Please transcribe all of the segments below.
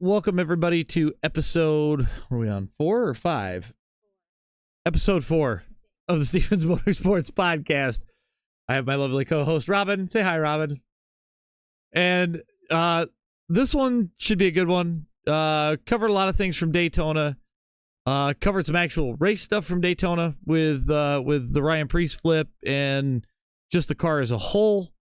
Welcome everybody to episode, what are we on, 4 or 5? Episode 4 of the Stevens Motorsports Podcast. I have my lovely co-host Robin. Say hi, Robin. And this one should be a good one. Covered a lot of things from Daytona. Covered some actual race stuff from Daytona with the Ryan Preece flip and just the car as a whole.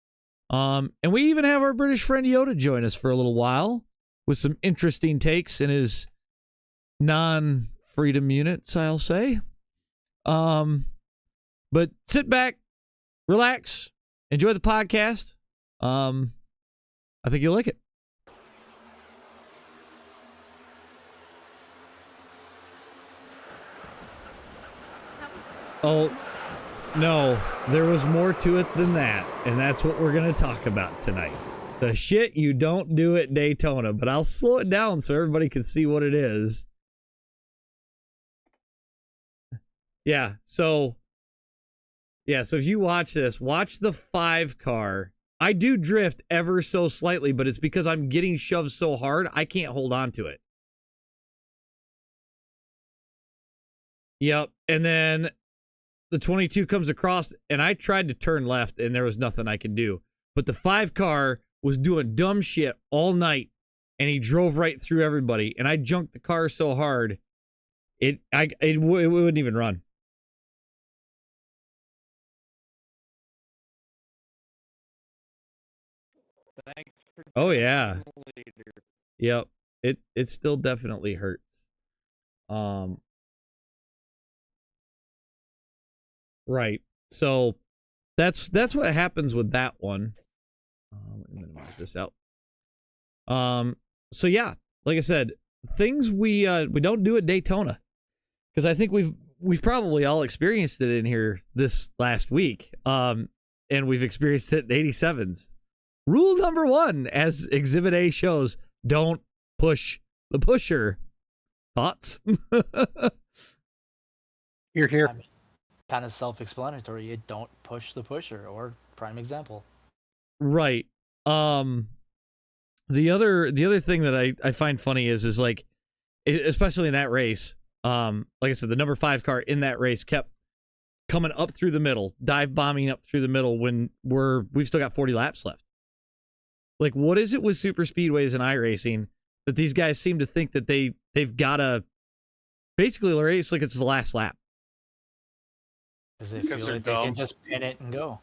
And we even have our British friend Yoda join us for a little while with some interesting takes in his non-freedom units, I'll say. But sit back, relax, enjoy the podcast. I think you'll like it. Oh, no, there was more to it than that, and that's what we're going to talk about tonight. The shit you don't do at Daytona, but I'll slow it down so everybody can see what it is. So if you watch this, watch the 5 car. I do drift ever so slightly, but it's because I'm getting shoved so hard, I can't hold on to it. Yep, and then the 22 comes across, and I tried to turn left, and there was nothing I could do. But the 5 car was doing dumb shit all night, and he drove right through everybody, and I junked the car so hard, it wouldn't even run. Oh yeah. Yep. It still definitely hurts. Right. So that's what happens with that one. Let me minimize this out. So yeah, like I said, things we don't do at Daytona, because I think we've probably all experienced it in here this last week. And we've experienced it in 87s. Rule number 1, as Exhibit A shows, don't push the pusher. Thoughts? You're here. Kind of self-explanatory. You don't push the pusher, or prime example. Right. The other thing that I find funny is like, especially in that race, like I said, the number 5 car in that race kept coming up through the middle, dive bombing up through the middle when we've still got 40 laps left. Like, what is it with super speedways and iRacing that these guys seem to think that they've got to basically race like it's the last lap? Because they feel like they can just pin it and go.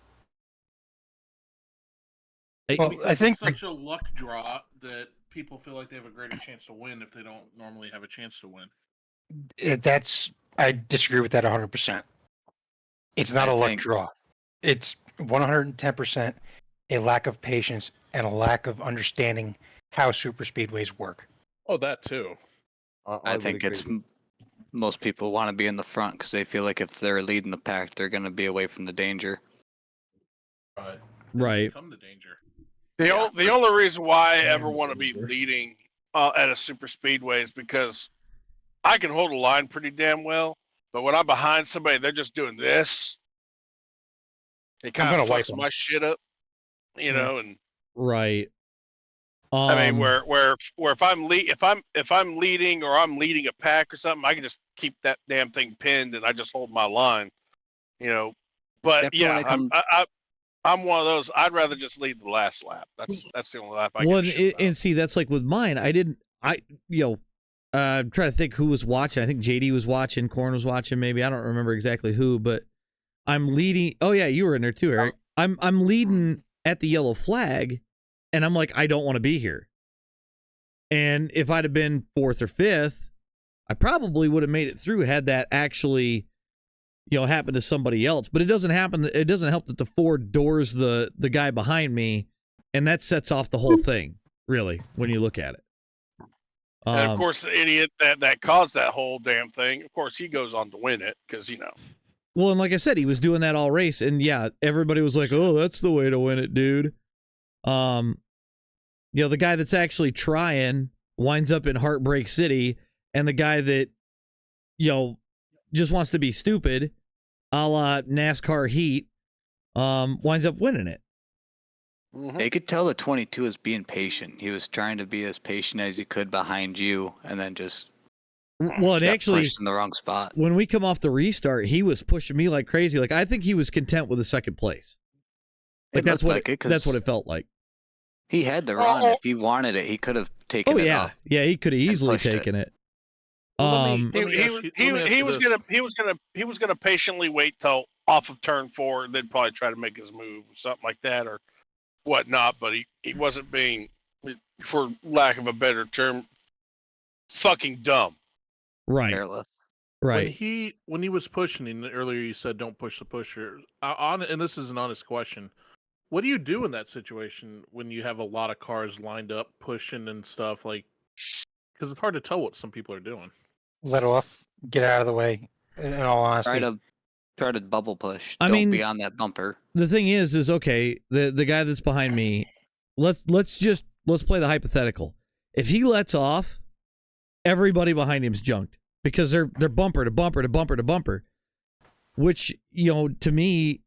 I think it's such a luck draw that people feel like they have a greater chance to win if they don't normally have a chance to win. I disagree with that 100%. It's not a luck draw. It's 110% a lack of patience and a lack of understanding how super speedways work. Oh, that too. I think it's most people want to be in the front because they feel like if they're leading the pack, they're going to be away from the danger. Right. Come to danger. The only reason why I ever want to be leading at a super speedway is because I can hold a line pretty damn well, but when I'm behind somebody, they're just doing this. It kind of fucks my shit up, you know. And right. I mean, where if I'm leading or I'm leading a pack or something, I can just keep that damn thing pinned and I just hold my line, you know. But I'm one of those. I'd rather just lead the last lap. That's the only lap I can. And see, that's like with mine. I'm trying to think who was watching. I think JD was watching, Korn was watching, maybe. I don't remember exactly who, but I'm leading. Oh yeah, you were in there too, Eric. I'm leading at the yellow flag, and I'm like, I don't want to be here. And if I'd have been 4th or 5th, I probably would have made it through had that actually, happen to somebody else. But it doesn't happen. It doesn't help that the Ford doors the guy behind me, and that sets off the whole thing, really, when you look at it. And of course, the idiot that caused that whole damn thing, of course, he goes on to win it because, Well, and like I said, he was doing that all race, and yeah, everybody was like, "Oh, that's the way to win it, dude." The guy that's actually trying winds up in Heartbreak City, and the guy that, just wants to be stupid, a la NASCAR Heat, winds up winning it. You could tell the 22 was being patient. He was trying to be as patient as he could behind you, and then just Well, and got actually, pushed in the wrong spot. when we come off the restart, he was pushing me like crazy. Like, I think he was content with the second place. Like, that's what that's what it felt like. He had the run. If he wanted it, he could have taken it up. Yeah, he could have easily taken it. Well, He was gonna patiently wait till off of turn 4, and then probably try to make his move, something like that, or whatnot. But he wasn't being, for lack of a better term, fucking dumb. Right. Careless. Right. When he was pushing, and earlier you said don't push the pusher. And this is an honest question. What do you do in that situation when you have a lot of cars lined up pushing and stuff? Like, because it's hard to tell what some people are doing. Let off, get out of the way. In all honesty, Try to bubble push. I Don't mean, be on that bumper. The thing is okay, the guy that's behind me, let's play the hypothetical. If he lets off, everybody behind him's junked because they're bumper to bumper to bumper to bumper, which, to me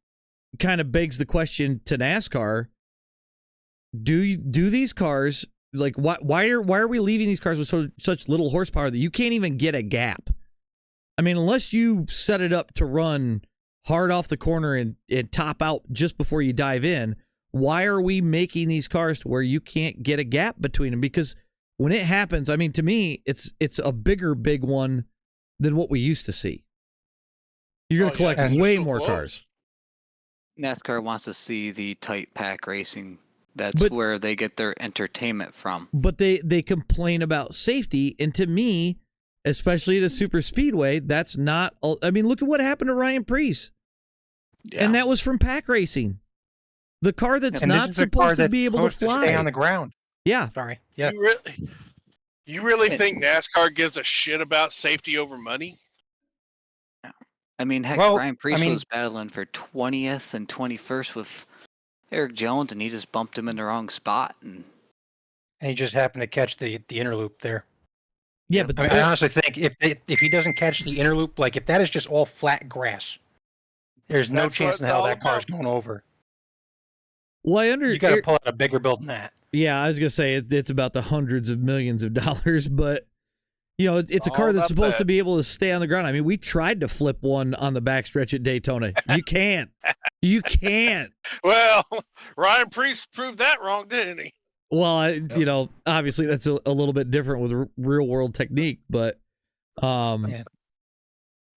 kind of begs the question to NASCAR. Do these cars, like, why are we leaving these cars with such little horsepower that you can't even get a gap? I mean, unless you set it up to run hard off the corner and top out just before you dive in, why are we making these cars to where you can't get a gap between them? Because when it happens, I mean, to me, it's a big one than what we used to see. You're going to collect way more cars. NASCAR wants to see the tight pack racing. That's where they get their entertainment from. But they complain about safety, and to me, especially at a super speedway, that's not. I mean, look at what happened to Ryan Preece, and that was from pack racing. The car that's not supposed to be able to fly, stay on the ground. Yeah, sorry. Yeah, you really think NASCAR gives a shit about safety over money? I mean, heck, Ryan Preece was battling for 20th and 21st with Eric Jones, and he just bumped him in the wrong spot, and he just happened to catch the inner loop there. Yeah, but I honestly think if he doesn't catch the inner loop, like if that is just all flat grass, there's no chance in hell that car's going over. Well, you got to pull out a bigger build than that. Yeah, I was gonna say it's about the hundreds of millions of dollars, but it's a car that's supposed to be able to stay on the ground. I mean, we tried to flip one on the backstretch at Daytona. You can't. You can't. Well, Ryan Preece proved that wrong, didn't he? Well, obviously that's a little bit different with real world technique, but when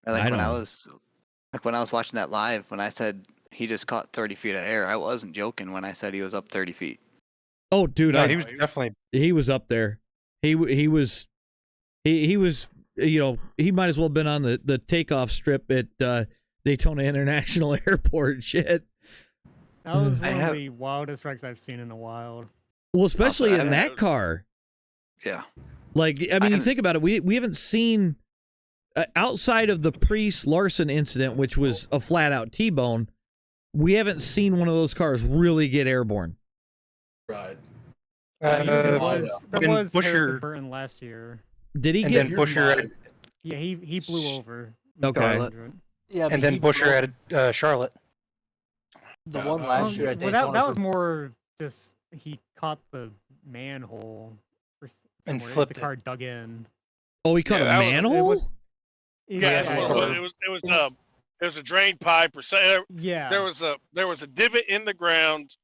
I was watching that live, when I said he just caught 30 feet of air, I wasn't joking when I said he was up 30 feet. Oh, dude, he was definitely. He was up there. He was. He might as well have been on the takeoff strip at Daytona International Airport. Shit. That was one of the wildest wrecks I've seen in the wild. Well, especially in that car. Yeah. Like, I mean, you think about it. We haven't seen, outside of the Preece-Larson incident, which was a flat-out T-bone, we haven't seen one of those cars really get airborne. Right. There was Harrison Burton last year. Did he get Busher? Yeah, he blew over. Okay. Yeah, and then Busher at Charlotte. The one last year at Daytona. That was more just he caught the manhole and flipped the car dug in. Oh, he caught a manhole? It was a drain pipe or something. Yeah. There was a divot in the ground,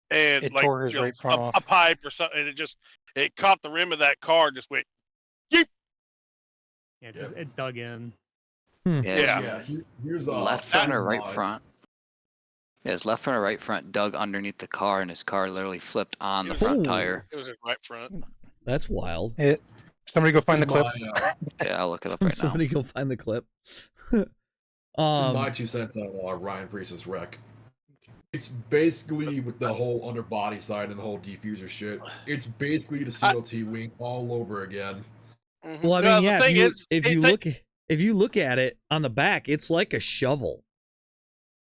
and it tore his right front off. A pipe or something, and it caught the rim of that car, just went. Yeep. Yeah, it dug in. Here's left front or right front. Yeah, his left front or right front dug underneath the car, and his car literally flipped on the front tire. It was his right front. That's wild. Somebody go find the clip. Yeah, I'll look it up right now. Somebody go find the clip. Just my 2 cents on Ryan Preece's wreck. It's basically with the whole underbody side and the whole diffuser shit. It's basically the CLT wing all over again. Well, I mean, yeah. If you look at it on the back, it's like a shovel.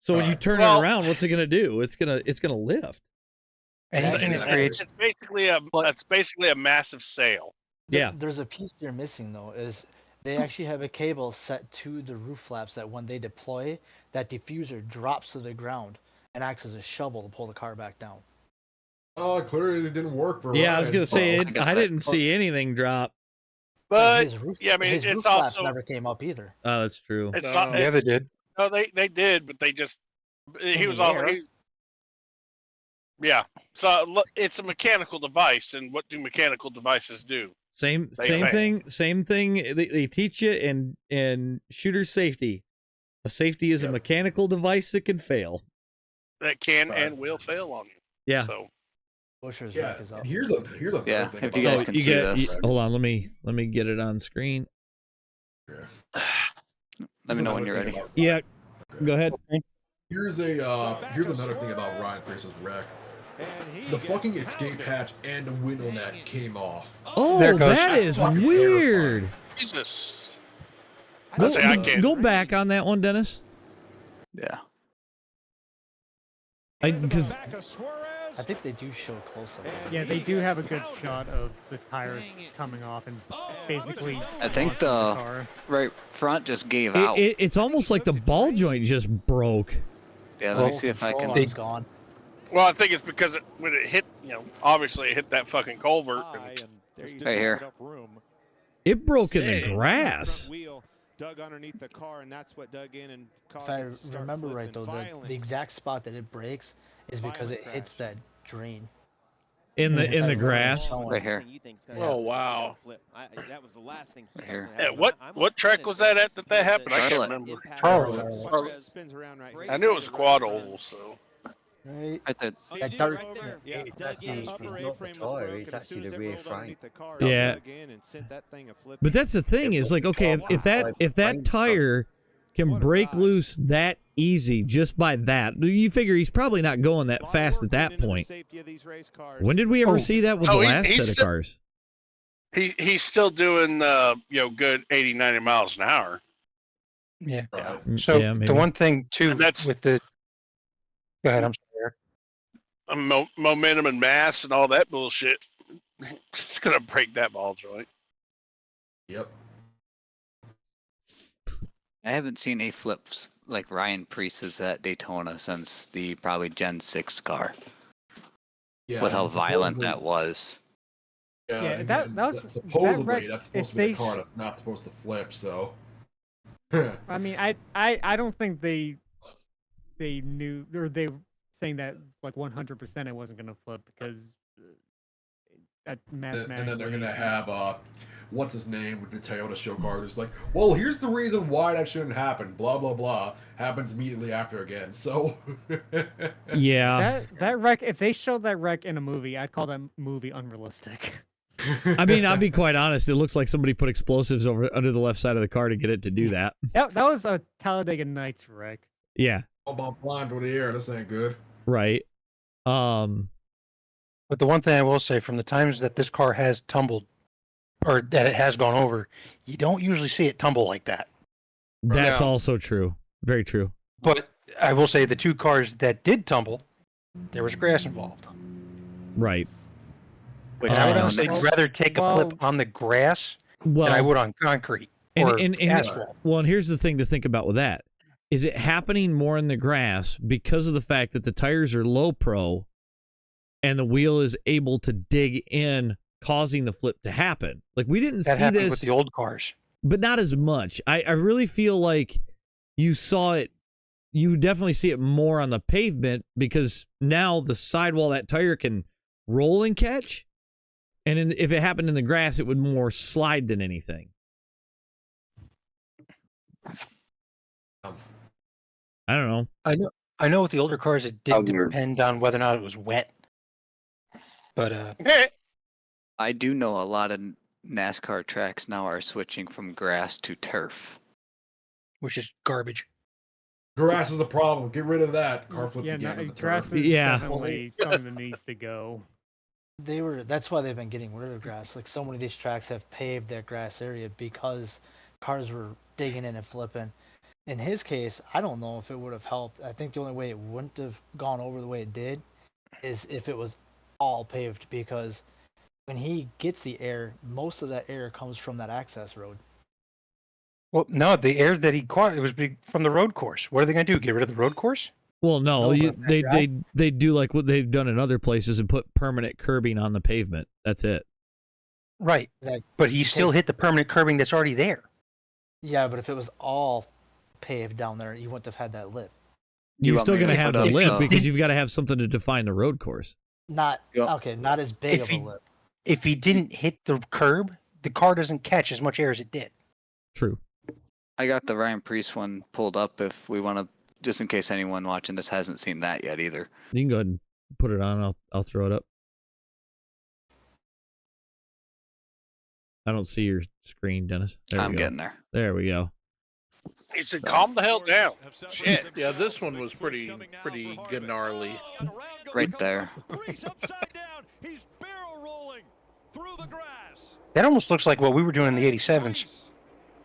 So when you turn it around, what's it gonna do? It's gonna lift. And it's basically a massive sail. Yeah. There's a piece you're missing though. Is they actually have a cable set to the roof flaps that when they deploy, that diffuser drops to the ground and acts as a shovel to pull the car back down. Oh, clearly it didn't work for Yeah, Ryan. I was gonna say got I that. didn't see anything drop. But his roof, yeah, I mean, his roof it's flaps also never came up either. Oh, that's true. it's No. not. Yeah, they did. No, they did, but they just he In was the all. air. Yeah, so look, it's a mechanical device, and what do mechanical devices do? Same They fail. thing. They teach you in shooter safety. A safety is a Yep. mechanical device that can fail. That can Right. and will fail on you. Yeah. So Busher's Yeah, wreck is up. and here's another Yeah, thing if about you guys Oh, can you see get. this. Hold on. Let me get it on screen. Let me know when you're Another thing ready. about Yeah. Ryan. Go ahead. Here's another thing about Ryan Priest's wreck. The fucking escape hatch and the window net came off. Oh, There it goes. that is Fucking weird. Jesus, Go, say I can't. go back on that one, Dennis. Yeah. Because I think they do show close up. Yeah, they do have a good shot of the tires coming off and basically. I think launching the car. right front just gave out. it's almost like the ball joint just broke. Yeah, let me see if I can. Control arm's gone. Well, I think it's because when it hit, obviously it hit that fucking culvert. And Right here. It broke in the Dang. grass. Dug underneath the car, and that's what dug in and caused If I it to start remember right, flipping though, violent. the exact spot that it breaks is because it Violent hits crash. that drain. In the If I remember grass. showing. Right here. Oh, wow. That was the last thing Right here. Yeah, what track was that at that happened? I can't Charlotte. remember. Charlotte. Spins around right I knew it was quad oval, so. Right? Right there. That dark. Yeah, That's the the- upper it's not the A-frame was tire, broken. it's As actually soon as the it rear rolled frame. underneath the car, Yeah. dug in and sent that thing a-flipping. But that's the thing is like, okay, if that tire can break loose that easy just by that, you figure he's probably not going that fast at that point. When did we ever see that with the last he's set of still- cars? He's still doing good 80, 90 miles an hour. Yeah. Right. So Yeah, maybe. the one thing too And that's- with the. Go ahead. I'm sorry. Momentum and mass and all that bullshit. It's gonna break that ball joint. Yep. I haven't seen a flips like Ryan Priest's at Daytona since the probably Gen 6 car. Yeah. With how and violent supposedly- that was. Yeah, Yeah, and that was- supposedly that wreck- that's if supposed to be they a car sh- that's not supposed to flip. So. I mean, I don't think they knew, or they were saying that like 100% it wasn't gonna flip because that mathematically. And then they're gonna have what's his name with the Toyota show car who's like, well, here's the reason why that shouldn't happen. Blah blah blah. Happens immediately after again. So. Yeah. That wreck. If they showed that wreck in a movie, I'd call that movie unrealistic. I mean, I'll be quite honest. It looks like somebody put explosives over under the left side of the car to get it to do that. That was a Talladega Nights wreck. Yeah. About blind to the air. This ain't good. Right. But the one thing I will say, from the times that this car has tumbled, or that it has gone over, you don't usually see it tumble like that. That's No. also true. Very true. But I will say the two cars that did tumble, there was grass involved. Right. Which And I would I know honestly next. rather take a flip on the grass Well, than I would on concrete or and asphalt. well, and here's the thing to think about with that. Is it happening more in the grass because of the fact that the tires are low pro and the wheel is able to dig in, causing the flip to happen? Like, we didn't That see happened this with the old cars. but not as much. I really feel like you saw it, you definitely see it more on the pavement because now the sidewall, that tire can roll and catch. And if it happened in the grass, it would more slide than anything. I don't know. I know with the older cars it did depend on whether or not it was wet. But I do know a lot of NASCAR tracks now are switching from grass to turf. which is garbage. Grass is a problem. Get rid of that. Car flips Yeah, again. on the grass turf. is Yeah. definitely something that needs to go. That's why they've been getting rid of grass. Like, so many of these tracks have paved that grass area because cars were digging in and flipping. In his case, I don't know if it would have helped. I think the only way it wouldn't have gone over the way it did is if it was all paved, because when he gets the air, most of that air comes from that access road. Well, no, the air that he caught, it was from the road course. What are they going to do? Get rid of the road course? Well, no, No, but they do like what they've done in other places and put permanent curbing on the pavement. That's it. Right. Like, But he still hit the permanent curbing that's already there. yeah, but if it was all paved down there, you wouldn't have had that lip. You're want still me to going to have put the up, lip because you've got to have something to define the road course. Not okay, not as big of a lip. If he didn't hit the curb, the car doesn't catch as much air as it did. True. I got the Ryan Priest one pulled up if we want to, just in case anyone watching this hasn't seen that yet either. You can go ahead and put it on. I'll throw it up. I don't see your screen, Dennis. I'm getting there. There we go. He said, "Calm the hell down." Shit. Yeah, this one was pretty gnarly. Right there. That almost looks like what we were doing in the 87s.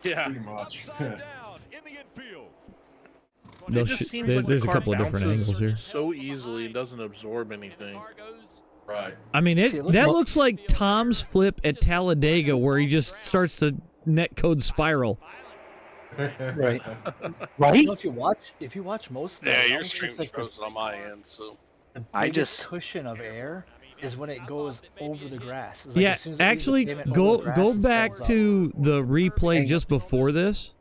Yeah. Pretty much. It just seems like there's the a car couple of different bounces angles here. so easily and doesn't absorb anything. Right. I mean, that looks like Tom's flip at Talladega where he just starts to net code spiral. Right. Right. If you watch most of that, Yeah, it your almost stream's looks like frozen on my end, so the I biggest just cushion of air is when it goes over the grass. It's like Yeah, as soon as it leaves the actually, pavement over go the grass, go it back stands up. to the replay just before this.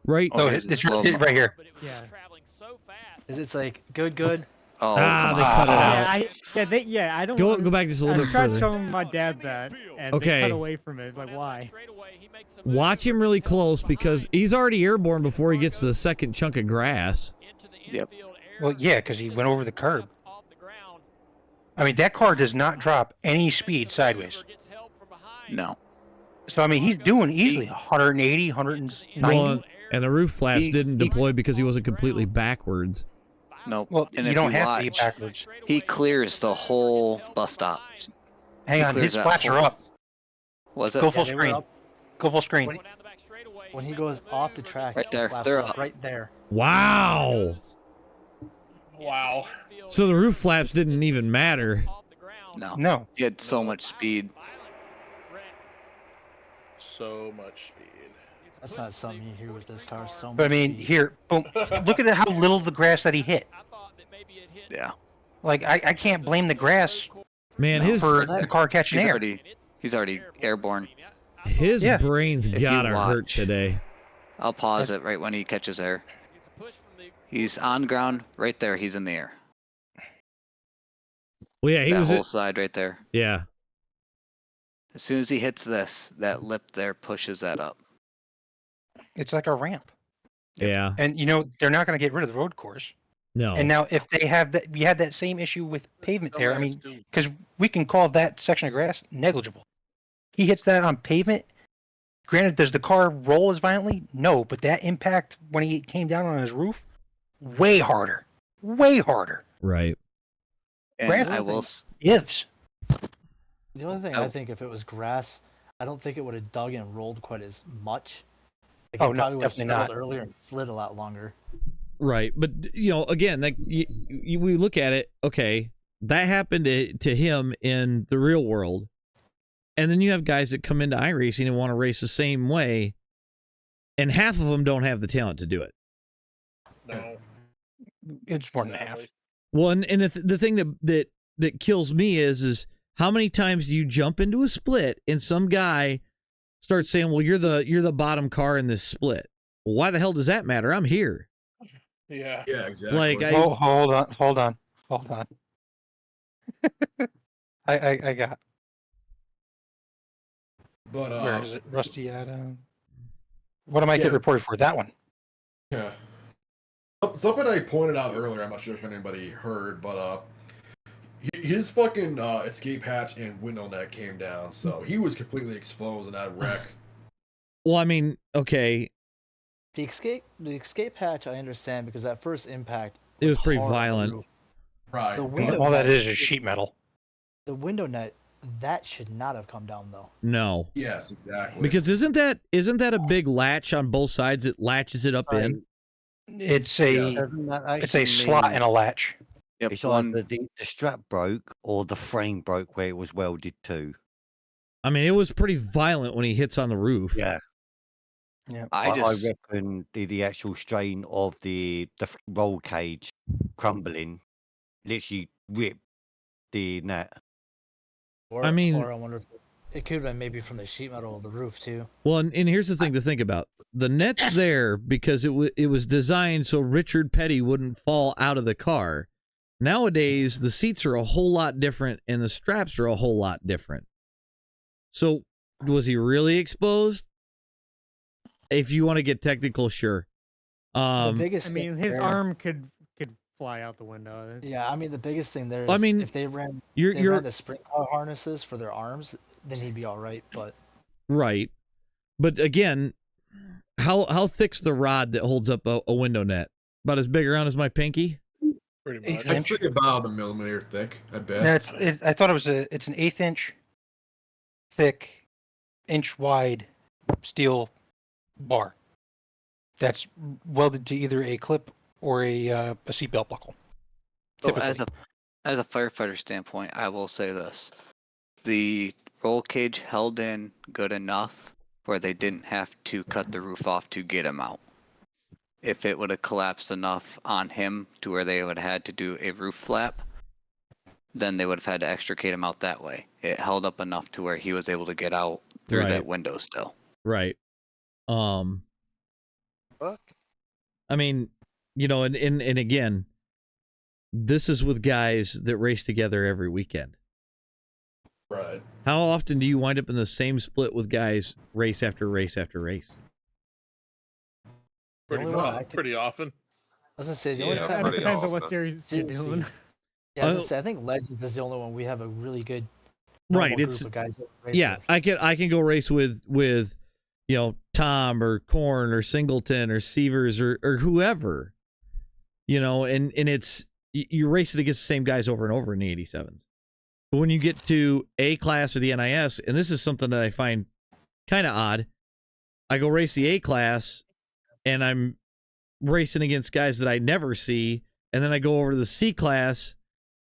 Right. Oh, Okay, it's just right slow- here. Yeah. Is it's like good. Oh, Ah, come they on. cut it out. I don't Go back just a little I bit tried further. showing my dad that, and they Okay. cut away from it. Like, why? Watch him really close because he's already airborne before he gets to the second chunk of grass. Yep. Well, yeah, because he went over the curb. I mean, that car does not drop any speed sideways. No. So, I mean, he's doing easily 180, 190. Well, and the roof flaps He- didn't he- deploy because he wasn't completely backwards. Nope. Well, and you if don't you have watch, to be backwards. he clears the whole bus stop. Hang He on, clears his that flats are whole- up. Was it? Go full they were screen. up. Go full screen. When he goes off the track, Right the there, flaps they're are up. right there. Wow. Wow. So the roof flaps didn't even matter. No. No. He had so much speed. So much speed. That's not something you hear with this car. So much But I mean, speed. here, boom. Look at how little the grass that he hit. Yeah. Like, I can't blame the grass Man, No, for the car catching air. He's already airborne. his Yeah. brain's If you gotta hurt watch- today. I'll pause it right when he catches air. He's on ground right there. He's in the air. Well, yeah, he That was. whole side right there. Yeah. As soon as he hits this, that lip there pushes that up. It's like a ramp. Yeah. And, they're not going to get rid of the road course. No. And now, if they have that, we had that same issue with pavement there. I mean, because we can call that section of grass negligible. He hits that on pavement. Granted, does the car roll as violently? No, but that impact when he came down on his roof, way harder. Way harder. Right. And Grant, I will. Ifs. The only thing I think, if it was grass, I don't think it would have dug and rolled quite as much. Like, Oh, it no, probably would have definitely settled not. earlier and slid a lot longer. Right. But, again, like we look at it, okay, that happened to him in the real world. And then you have guys that come into iRacing and want to race the same way, and half of them don't have the talent to do it. No. It's more than half. Sadly. Well, and the thing that kills me is how many times do you jump into a split and some guy starts saying, "Well, you're the bottom car in this split." Well, why the hell does that matter? I'm here. Yeah. Yeah, exactly. Like, Hold on. I got. But Where is it? Rusty at? What am I getting reported for? That one. Yeah. Something I pointed out earlier, I'm not sure if anybody heard, but his fucking escape hatch and window net came down, so he was completely exposed in that wreck. Well, I mean, okay, The escape hatch, I understand, because that first impact it was pretty hard on the violent. roof. Right. The window All that net is sheet metal. The window net, that should not have come down though. No, Yes, exactly. because isn't that a big latch on both sides that latches it up in? It's a slot and a latch. Yep. It's either the strap broke or the frame broke where it was welded to. I mean, it was pretty violent when he hits on the roof. Yeah. Yeah, I reckon the actual strain of the roll cage crumbling literally ripped the net. Or, I mean, or I wonder if it could have been maybe from the sheet metal of the roof too. Well, and here's the thing to think about: the net's there because it was designed so Richard Petty wouldn't fall out of the car. Nowadays, the seats are a whole lot different, and the straps are a whole lot different. So, was he really exposed? If you want to get technical, sure. The biggest I mean, his arm could fly out the window. Yeah, I mean the biggest thing there is I mean, if they ran you're the sprint car harnesses for their arms, then he'd be all right. But right. But again, how thick's the rod that holds up a window net? About as big around as my pinky? Pretty much. I'd say about a millimeter thick at best. I thought it's an 1/8 inch thick, inch wide steel bar that's welded to either a clip or a seatbelt buckle. So as a firefighter standpoint, I will say this: the roll cage held in good enough where they didn't have to cut the roof off to get him out. If it would have collapsed enough on him to where they would have had to do a roof flap, then they would have had to extricate him out that way. It held up enough to where he was able to get out through Right. that window still. Right. I mean, and again, this is with guys that race together every weekend. Right. How often do you wind up in the same split with guys race after race after race? Pretty often. I was gonna say the only time It depends on what series you're doing. Yeah, I was gonna say I think Legends is the only one we have a really good Right, group it's of guys that race yeah. with. I can go race with Tom or Korn or Singleton or Sievers or whoever, and it's you're racing against the same guys over and over in the 87s. But when you get to A class or the NIS, and this is something that I find kind of odd, I go race the A class, and I'm racing against guys that I never see, and then I go over to the C class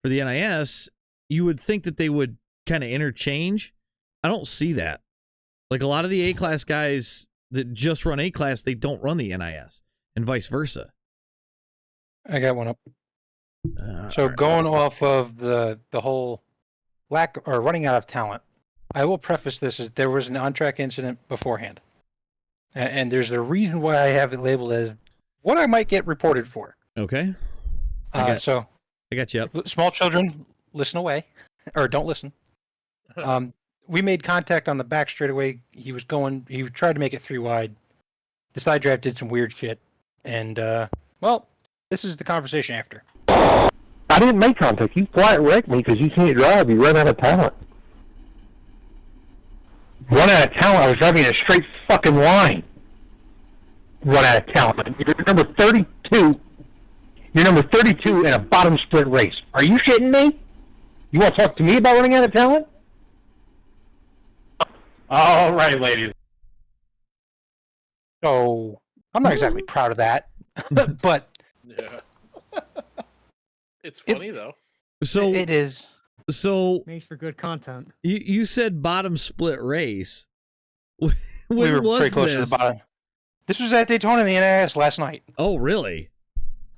for the NIS. You would think that they would kind of interchange. I don't see that. Like a lot of the A class guys that just run A class, they don't run the NIS, and vice versa. I got one up. So going off of the whole lack or running out of talent, I will preface this as there was an on-track incident beforehand, and there's a reason why I have it labeled as what I might get reported for. Okay. I got you up. Small children, listen away, or don't listen. We made contact on the back straightaway. He tried to make it 3 wide. The side draft did some weird shit, and this is the conversation after. I didn't make contact. You flat wrecked me because you can't drive. You run out of talent. Run out of talent? I was driving a straight fucking line. Run out of talent. You're number 32. You're number 32 in a bottom split race. Are you shitting me? You want to talk to me about running out of talent? All right, ladies. So I'm not exactly proud of that, but yeah, it's funny though. So it is. So makes for good content. You said bottom split race. When we were was pretty close this? to the bottom. This was at Daytona in the NIS last night. Oh, really?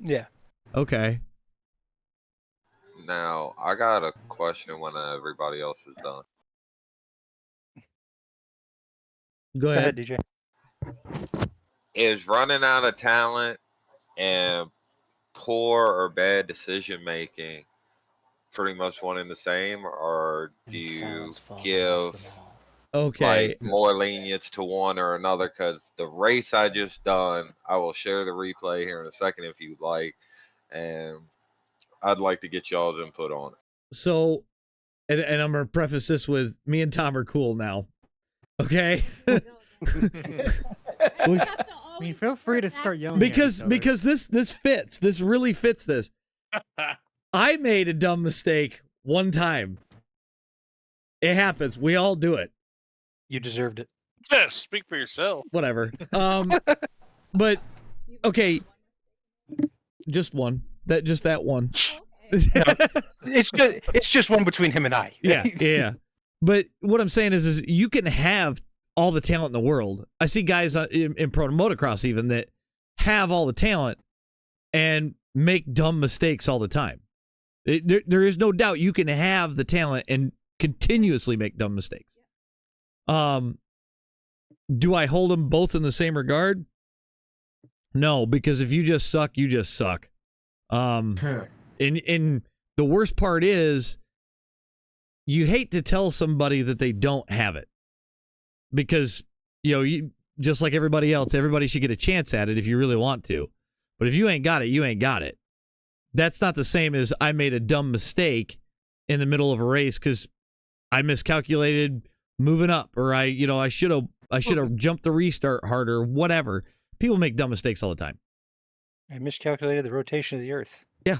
Yeah. Okay. Now, I got a question when everybody else is done. Go ahead, DJ. Is running out of talent and poor or bad decision making pretty much one and the same, or do you give like more lenience to one or another? Because the race I just done, I will share the replay here in a second if you'd like, and I'd like to get y'all's input on it. So, and I'm gonna preface this with me and Tom are cool now. Okay. I mean, feel free to start yelling because this fits. This really fits this. I made a dumb mistake one time. It happens. We all do it. You deserved it. Yeah, speak for yourself. Whatever. But okay, just one. That one. It's just one between him and I. Yeah. But what I'm saying is you can have all the talent in the world. I see guys in pro motocross even that have all the talent and make dumb mistakes all the time. There is no doubt you can have the talent and continuously make dumb mistakes. Do I hold them both in the same regard? No, because if you just suck, you just suck. And the worst part is you hate to tell somebody that they don't have it. Because, you just like everybody else, everybody should get a chance at it if you really want to. But if you ain't got it, you ain't got it. That's not the same as I made a dumb mistake in the middle of a race because I miscalculated moving up, or I should have jumped the restart harder, whatever. People make dumb mistakes all the time. I miscalculated the rotation of the Earth. Yeah.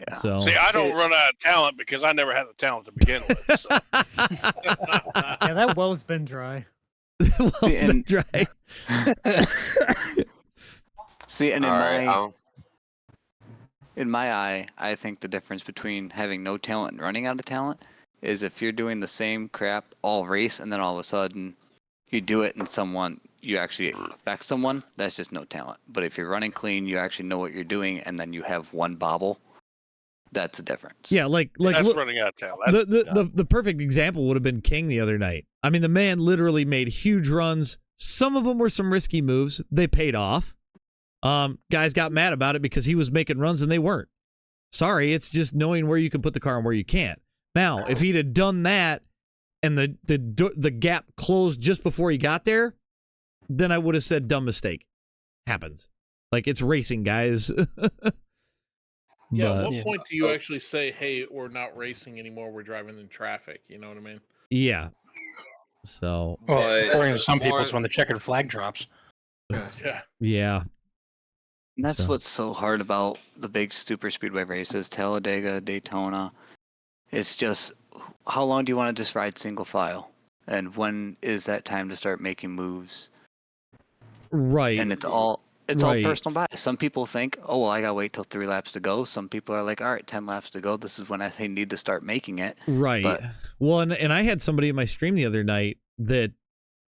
Yeah. So see, I don't run out of talent because I never had the talent to begin with. So. Yeah, that well's been dry. Well's been dry. See, and in my eye, I think the difference between having no talent and running out of talent is if you're doing the same crap all race and then all of a sudden you do it and you actually affect someone, that's just no talent. But if you're running clean, you actually know what you're doing, and then you have one bobble, that's the difference. Yeah, like that's running out of talent. The perfect example would have been King the other night. I mean, the man literally made huge runs. Some of them were some risky moves. They paid off. Guys got mad about it because he was making runs and they weren't. Sorry, it's just knowing where you can put the car and where you can't. Now, if he'd have done that and the gap closed just before he got there, then I would have said dumb mistake. Happens. Like, it's racing, guys. Yeah, at what point do you actually say, hey, we're not racing anymore, we're driving in traffic? You know what I mean? Yeah. So. Well, according to some people, it's when the checkered flag drops. Yeah. Yeah. And that's what's so hard about the big super speedway races, Talladega, Daytona. It's just, how long do you want to just ride single file? And when is that time to start making moves? Right. And it's all personal bias. Some people think, oh, well, I got to wait till 3 laps to go. Some people are like, all right, 10 laps to go. This is when I need to start making it. Right. But, well, and I had somebody in my stream the other night that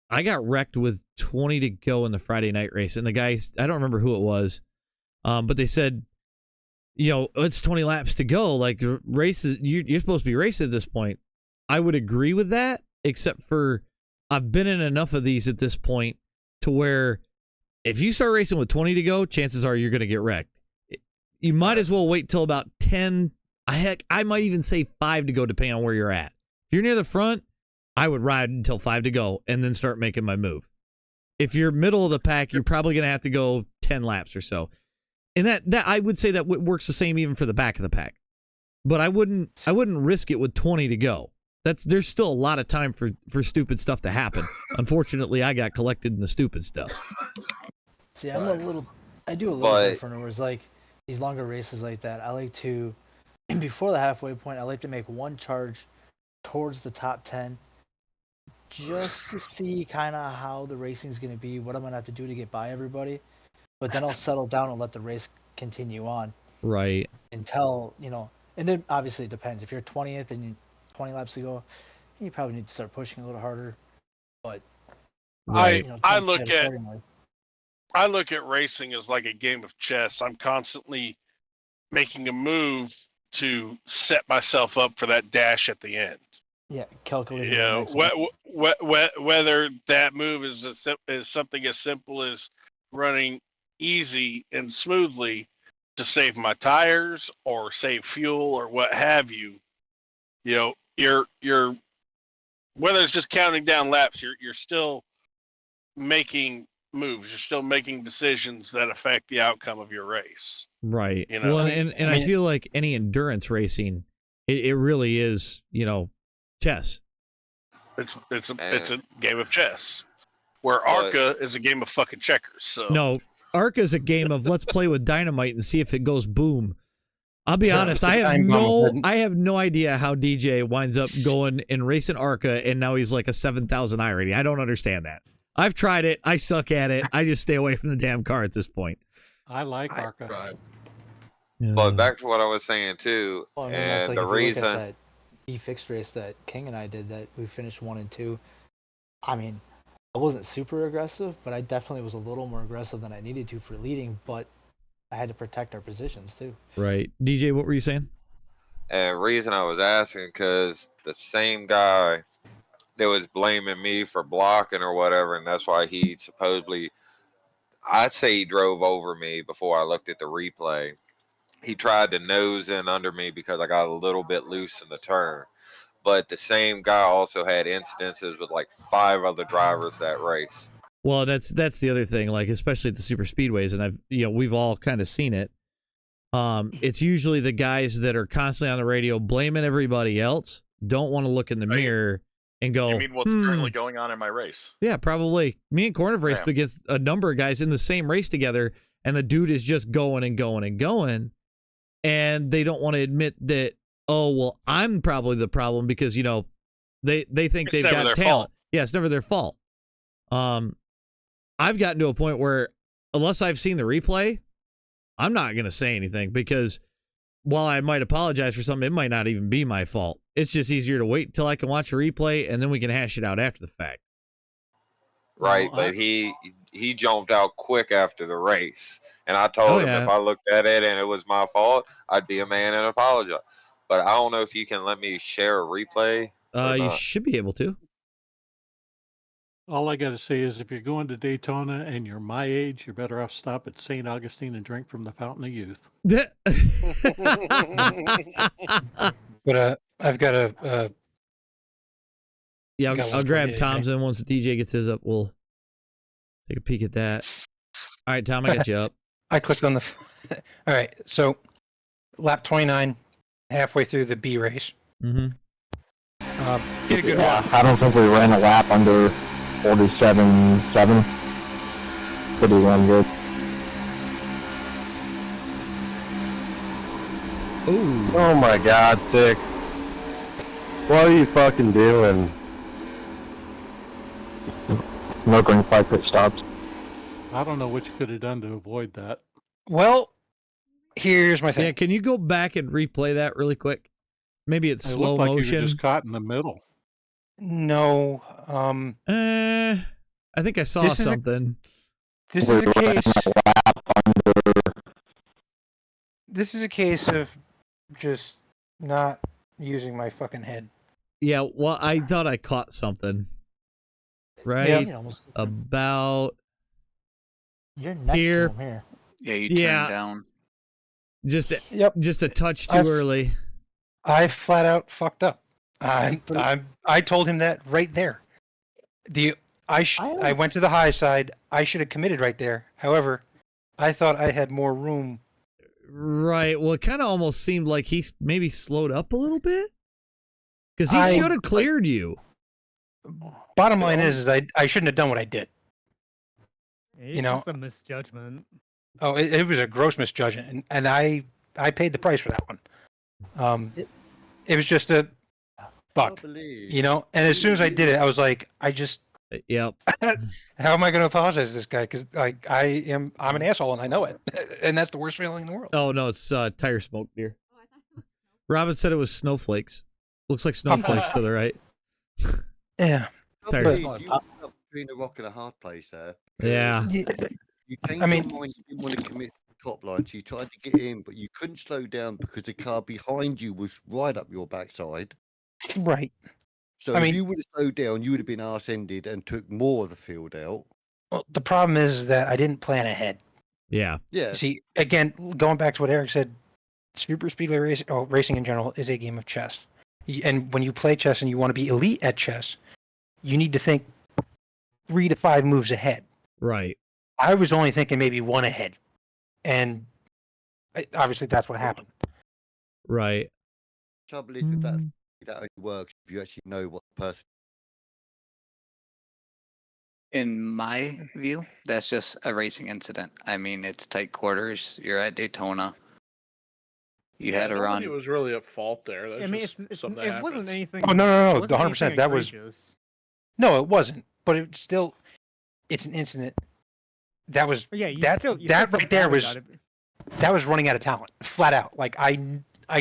I got wrecked with 20 to go in the Friday night race. And the guys, I don't remember who it was, but they said, it's 20 laps to go. Like, races, you're supposed to be racing at this point. I would agree with that, except for I've been in enough of these at this point to where if you start racing with 20 to go, chances are you're going to get wrecked. You might as well wait till about 10. I might even say 5 to go, depending on where you're at. If you're near the front, I would ride until 5 to go and then start making my move. If you're middle of the pack, you're probably going to have to go 10 laps or so. And that I would say that works the same even for the back of the pack. But I wouldn't risk it with 20 to go. There's still a lot of time for stupid stuff to happen. Unfortunately, I got collected in the stupid stuff. See, I do a little different. Where it's like these longer races like that, I like to, before the halfway point, I like to make one charge towards the top 10 just to see kind of how the racing's going to be, what I'm going to have to do to get by everybody. But then I'll settle down and let the race continue on. Right. Until, and then obviously it depends. If you're 20th and 20 laps to go, you probably need to start pushing a little harder. But I look at racing as like a game of chess. I'm constantly making a move to set myself up for that dash at the end. Yeah, calculating. Whether that move is something as simple as running easy and smoothly to save my tires or save fuel or what have you. You're whether it's just counting down laps, you're still making moves. You're still making decisions that affect the outcome of your race. Right. Well, and I feel like any endurance racing, it really is, chess. It's a game of chess. Where ARCA is a game of fucking checkers. So no, ARCA is a game of let's play with dynamite and see if it goes boom. I'll be honest, I have no idea how DJ winds up going and racing ARCA and now he's like a 7,000 I rating. I don't understand that. I've tried it. I suck at it. I just stay away from the damn car at this point. I like ARCA. But back to what I was saying too, and the reason fixed race that King and I did that we finished 1 and 2. I mean, I wasn't super aggressive, but I definitely was a little more aggressive than I needed to for leading, but I had to protect our positions too. Right. DJ, what were you saying? And reason I was asking, because the same guy that was blaming me for blocking or whatever, and that's why he supposedly, I'd say he drove over me before I looked at the replay. He tried to nose in under me because I got a little bit loose in the turn. But the same guy also had incidences with like 5 other drivers that race. Well, that's the other thing, like especially at the super speedways, and we've all kind of seen it. It's usually the guys that are constantly on the radio blaming everybody else, don't want to look in the mirror and go, I mean, what's currently going on in my race? Yeah, probably. Me and Corn have raced against a number of guys in the same race together, and the dude is just going and going and going, and they don't want to admit that, oh, well, I'm probably the problem because, they think they've got talent. Fault. Yeah, it's never their fault. I've gotten to a point where, unless I've seen the replay, I'm not going to say anything because while I might apologize for something, it might not even be my fault. It's just easier to wait until I can watch a replay, and then we can hash it out after the fact. Right, but he jumped out quick after the race, and I told him if I looked at it and it was my fault, I'd be a man and apologize. But I don't know if you can let me share a replay. You should be able to. All I got to say is if you're going to Daytona and you're my age, you're better off stop at St. Augustine and drink from the fountain of youth. But I've got a... Yeah, I'll grab Tom's, and once the DJ gets his up, we'll take a peek at that. All right, Tom, I got you up. I clicked on the... All right, so lap 29, halfway through the B race. Mm-hmm. Get a good walk. I don't think we ran a lap under 47.7. Pretty run good. Ooh. Oh my God, 6. What are you fucking doing? No green flag pit stops. I don't know what you could have done to avoid that. Well, here's my thing. Yeah, can you go back and replay that really quick? Maybe it's slow looked like motion. You were just caught in the middle. No. I think I saw something. This is a case. This is a case of just not using my fucking head. Yeah, well, I thought I caught something. Right about You're next here. to him here. Yeah, you turn down. Just a touch too early. I flat out fucked up. I told him that right there. I went to the high side. I should have committed right there. However, I thought I had more room. Right. Well, it kind of almost seemed like he maybe slowed up a little bit because he should have cleared you. Bottom line is I shouldn't have done what I did. It's just a misjudgment. Oh, it was a gross misjudgment, and I paid the price for that one. It was just a fuck, And as soon as I did it, I was like, yep. How am I going to apologize to this guy? Because I'm an asshole and I know it, and that's the worst feeling in the world. Oh no, it's tire smoke, dear. Robin said it was snowflakes. Looks like snowflakes to the right. Yeah. Between a rock and a hard place there. Yeah. You changed your mind. You didn't want to commit to the top line, so you tried to get in, but you couldn't slow down because the car behind you was right up your backside. Right. So if you would have slowed down, you would have been arse-ended and took more of the field out. Well, the problem is that I didn't plan ahead. Yeah. Yeah. See, again, going back to what Eric said, super speedway racing in general is a game of chess. And when you play chess and you want to be elite at chess, you need to think 3 to 5 moves ahead. Right. I was only thinking maybe 1 ahead. And obviously that's what happened. Right. Trouble is with that only works if you actually know what the person. In my view, that's just a racing incident. I mean, it's tight quarters. You're at Daytona. You had a run. It was really at fault there. That's I mean, something it wasn't anything. Oh no, it wasn't 100%. That was. No, it wasn't. But it's still, it's an incident. That was. Yeah, that right there was. That was running out of talent, flat out. Like I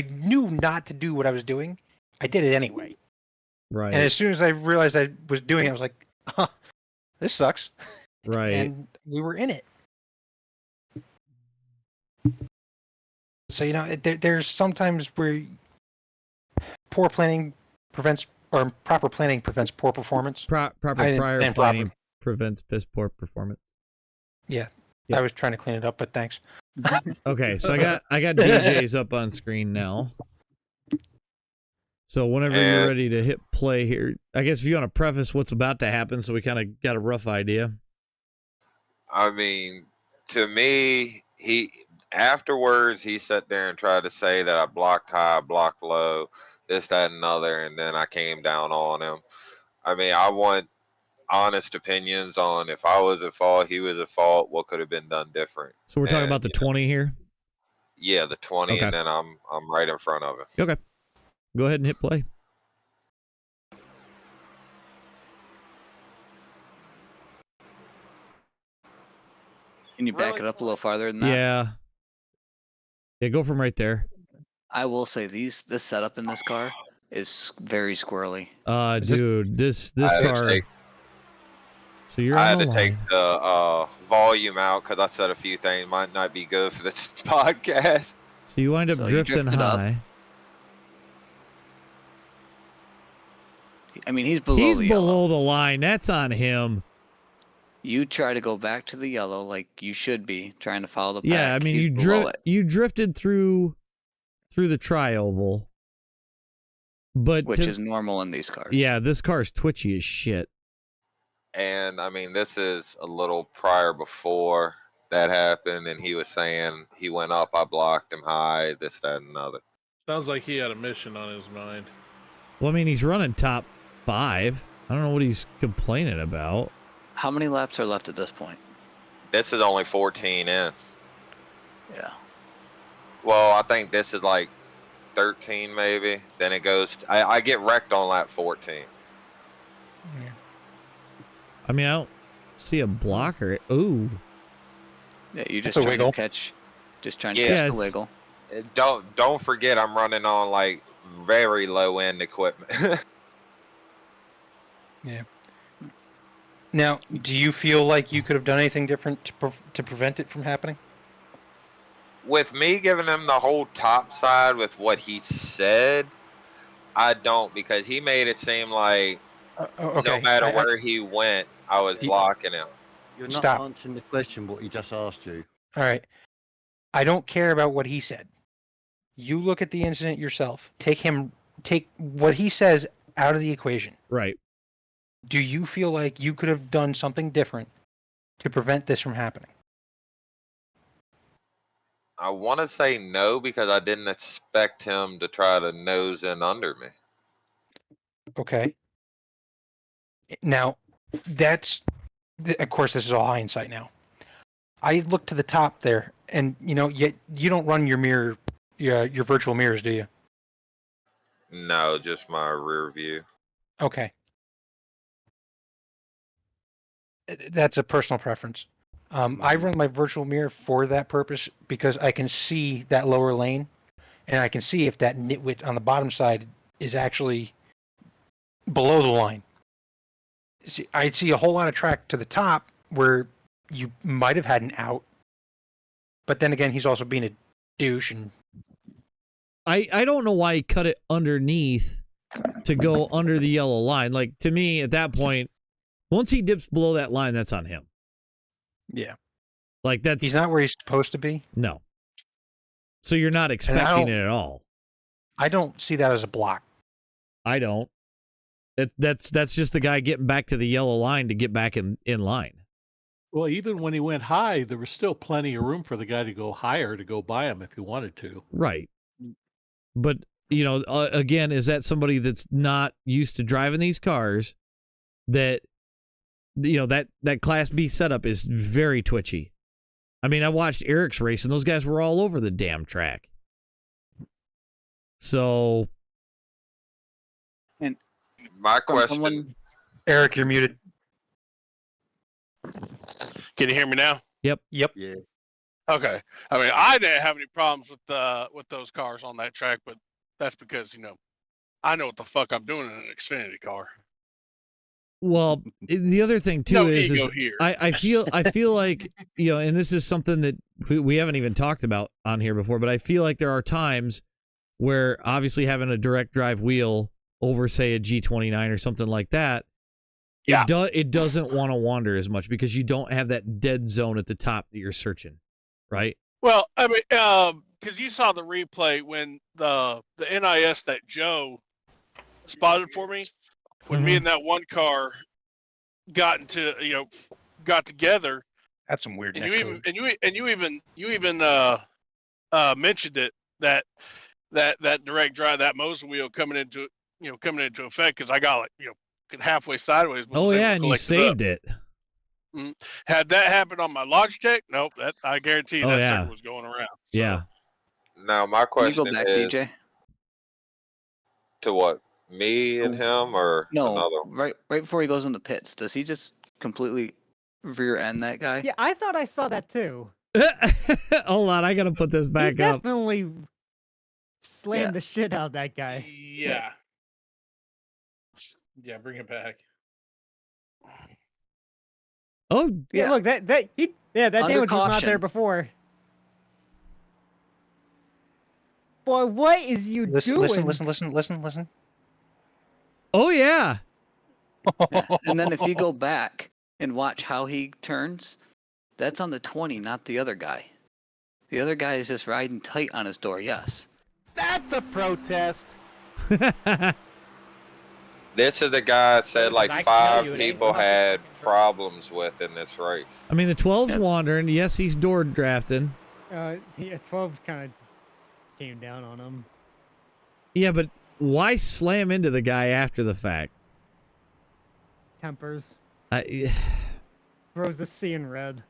knew not to do what I was doing, I did it anyway. Right. And as soon as I realized I was doing it, I was like, huh, this sucks. Right. And we were in it. So, there's sometimes where poor planning prevents, or proper planning prevents poor performance. Proper prior planning prevents piss poor performance. Yeah. Yep. I was trying to clean it up, but thanks. Okay, so I got DJ's up on screen now. So whenever you're ready to hit play here, I guess if you want to preface what's about to happen so we kind of got a rough idea. I mean, to me, afterwards he sat there and tried to say that I blocked high, blocked low, this, that, and another, and then I came down on him. I mean, I want honest opinions on if I was at fault, he was at fault, what could have been done different. So we're talking about the 20 here? Yeah, the 20, okay. And then I'm right in front of him. Okay. Go ahead and hit play. Can you back it up a little farther than that? Yeah. Yeah, go from right there. I will say this setup in this car is very squirrely. Dude, this car. So you're I on had the to take the volume out because I said a few things might not be good for this podcast. So you wind up drifting high. I mean, he's below the line. That's on him. You try to go back to the yellow like you should be, trying to follow the pack. Yeah, I mean, you drifted through the tri-oval. Which is normal in these cars. Yeah, this car's twitchy as shit. And I mean, this is a little prior before that happened, and he was saying he went up, I blocked him high, this, that, and another. Sounds like he had a mission on his mind. Well, I mean, he's running top 5. I don't know what he's complaining about. How many laps are left at this point? This is only 14 in. Yeah. Well, I think this is like 13 maybe. Then it goes. I get wrecked on lap 14. Yeah. I mean, I don't see a blocker. Ooh. Yeah, you just trying to catch. Just trying to catch the wiggle. Don't forget, I'm running on like very low end equipment. Yeah. Now, do you feel like you could have done anything different to prevent it from happening? With me giving him the whole top side with what he said, I don't, because he made it seem like no matter where he went, I was blocking him. You're not answering the question what he just asked you. All right. I don't care about what he said. You look at the incident yourself. Take what he says out of the equation. Right. Do you feel like you could have done something different to prevent this from happening? I want to say no, because I didn't expect him to try to nose in under me. Okay. Now, of course, this is all hindsight now. I look to the top there, and yet you don't run your mirror, your virtual mirrors, do you? No, just my rear view. Okay. That's a personal preference. I run my virtual mirror for that purpose because I can see that lower lane, and I can see if that nitwit on the bottom side is actually below the line. I see a whole lot of track to the top where you might have had an out, but then again, he's also being a douche. And I don't know why he cut it underneath to go under the yellow line. Like, to me, at that point, once he dips below that line, that's on him. Yeah. Like, he's not where he's supposed to be. No. So you're not expecting it at all. I don't see that as a block. I don't. That's just the guy getting back to the yellow line to get back in line. Well, even when he went high, there was still plenty of room for the guy to go higher to go by him if he wanted to. Right. But, again, is that somebody that's not used to driving these cars that, that Class B setup is very twitchy. I mean, I watched Eric's race, and those guys were all over the damn track. So... And my question... Eric, you're muted. Can you hear me now? Yep. Yeah. Okay. I mean, I didn't have any problems with those cars on that track, but that's because I know what the fuck I'm doing in an Xfinity car. Well, the other thing too No is ego here. I feel like, you know, and this is something that we haven't even talked about on here before, but I feel like there are times where obviously having a direct drive wheel over, say, a G29 or something like that, it doesn't want to wander as much because you don't have that dead zone at the top that you're searching, right? Well, I mean, because you saw the replay when the NIS that Joe spotted for me, when me and that one car got together. That's some weird. And you even mentioned it that direct drive, that Moser wheel coming into effect because I got halfway sideways. Oh yeah, and you saved it. Had that happened on my Logitech, nope. That I guarantee Oh, that yeah. sucker was going around. So. Yeah. Now my question Can you go back, is DJ? to what? Me and him or No, another? right before he goes in the pits, does he just completely rear end that guy? Yeah, I thought I saw that too. Hold on, I gotta put this back he up. Definitely slammed the shit out of that guy. Yeah. Yeah, bring it back. Oh yeah, look that damage was not there before. Boy, what is you doing? Listen. Oh yeah. And then if you go back and watch how he turns, that's on the 20, not the other guy. The other guy is just riding tight on his door, yes. That's a protest. This is the guy said like I 5 tell you, people had problems with in this race. I mean, the 12's wandering. Yes, he's door drafting. Yeah, 12 kind of came down on him. Yeah, but why slam into the guy after the fact? Tempers. Throws the C in red.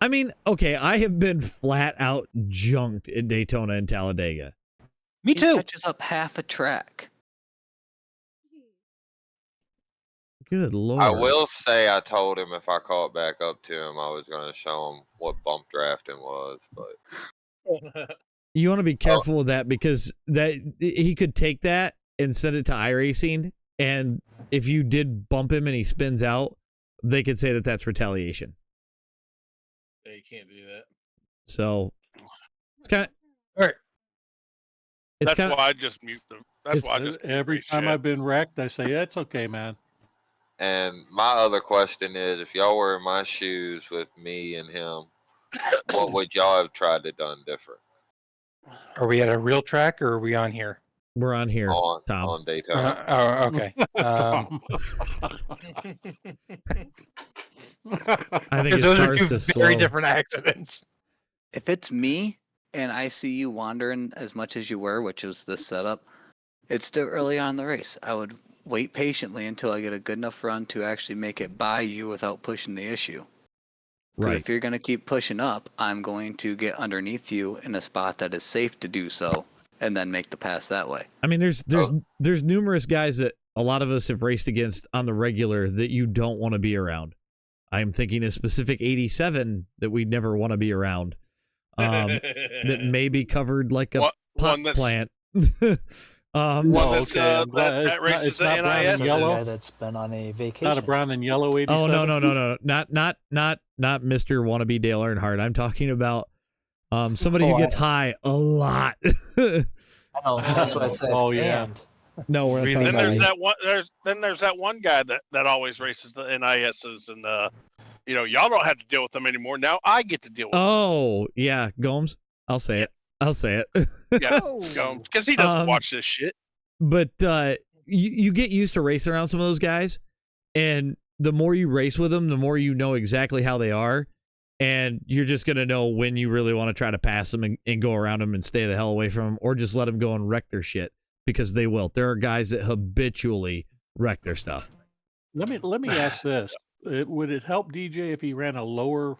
I mean, okay, I have been flat out junked in Daytona and Talladega. Me too. He catches up half a track. Good lord. I will say I told him if I caught back up to him, I was going to show him what bump drafting was, but... You want to be careful with that because that he could take that and send it to iRacing, and if you did bump him and he spins out, they could say that that's retaliation. Yeah, you can't do that. So it's kind of all right. That's why I just mute them. That's why I just every time I've been wrecked, I say it's okay, man. And my other question is, if y'all were in my shoes with me and him, what would y'all have tried to done different? Are we at a real track or are we on here? We're on here, Tom. On Daytona. Oh, okay. I think those are it's two just very slow. different accidents. If it's me and I see you wandering as much as you were, which was this setup, it's still early on in the race. I would wait patiently until I get a good enough run to actually make it by you without pushing the issue. Right. If you're going to keep pushing up, I'm going to get underneath you in a spot that is safe to do so, and then make the pass that way. I mean, there's numerous guys that a lot of us have raced against on the regular that you don't want to be around. I'm thinking a specific 87 that we never want to be around. That may be covered like a pot plant. One that's that races the NIS. Guy that's been on a vacation. Not a brown and yellow 87. Oh no. Not Mr. Wannabe Dale Earnhardt. I'm talking about somebody who gets high a lot. I know, that's what I said. Oh yeah. No, we're not Then there's that one. There's that one guy that always races the NISs, and y'all don't have to deal with them anymore. Now I get to deal with them. Oh yeah, Gomes. I'll say it. Yeah, Gomes, because he doesn't watch this shit. But you get used to racing around some of those guys, and the more you race with them, the more you know exactly how they are, and you're just gonna know when you really want to try to pass them and go around them and stay the hell away from them, or just let them go and wreck their shit, because they will. There are guys that habitually wreck their stuff. Let me ask this: would it help DJ if he ran a lower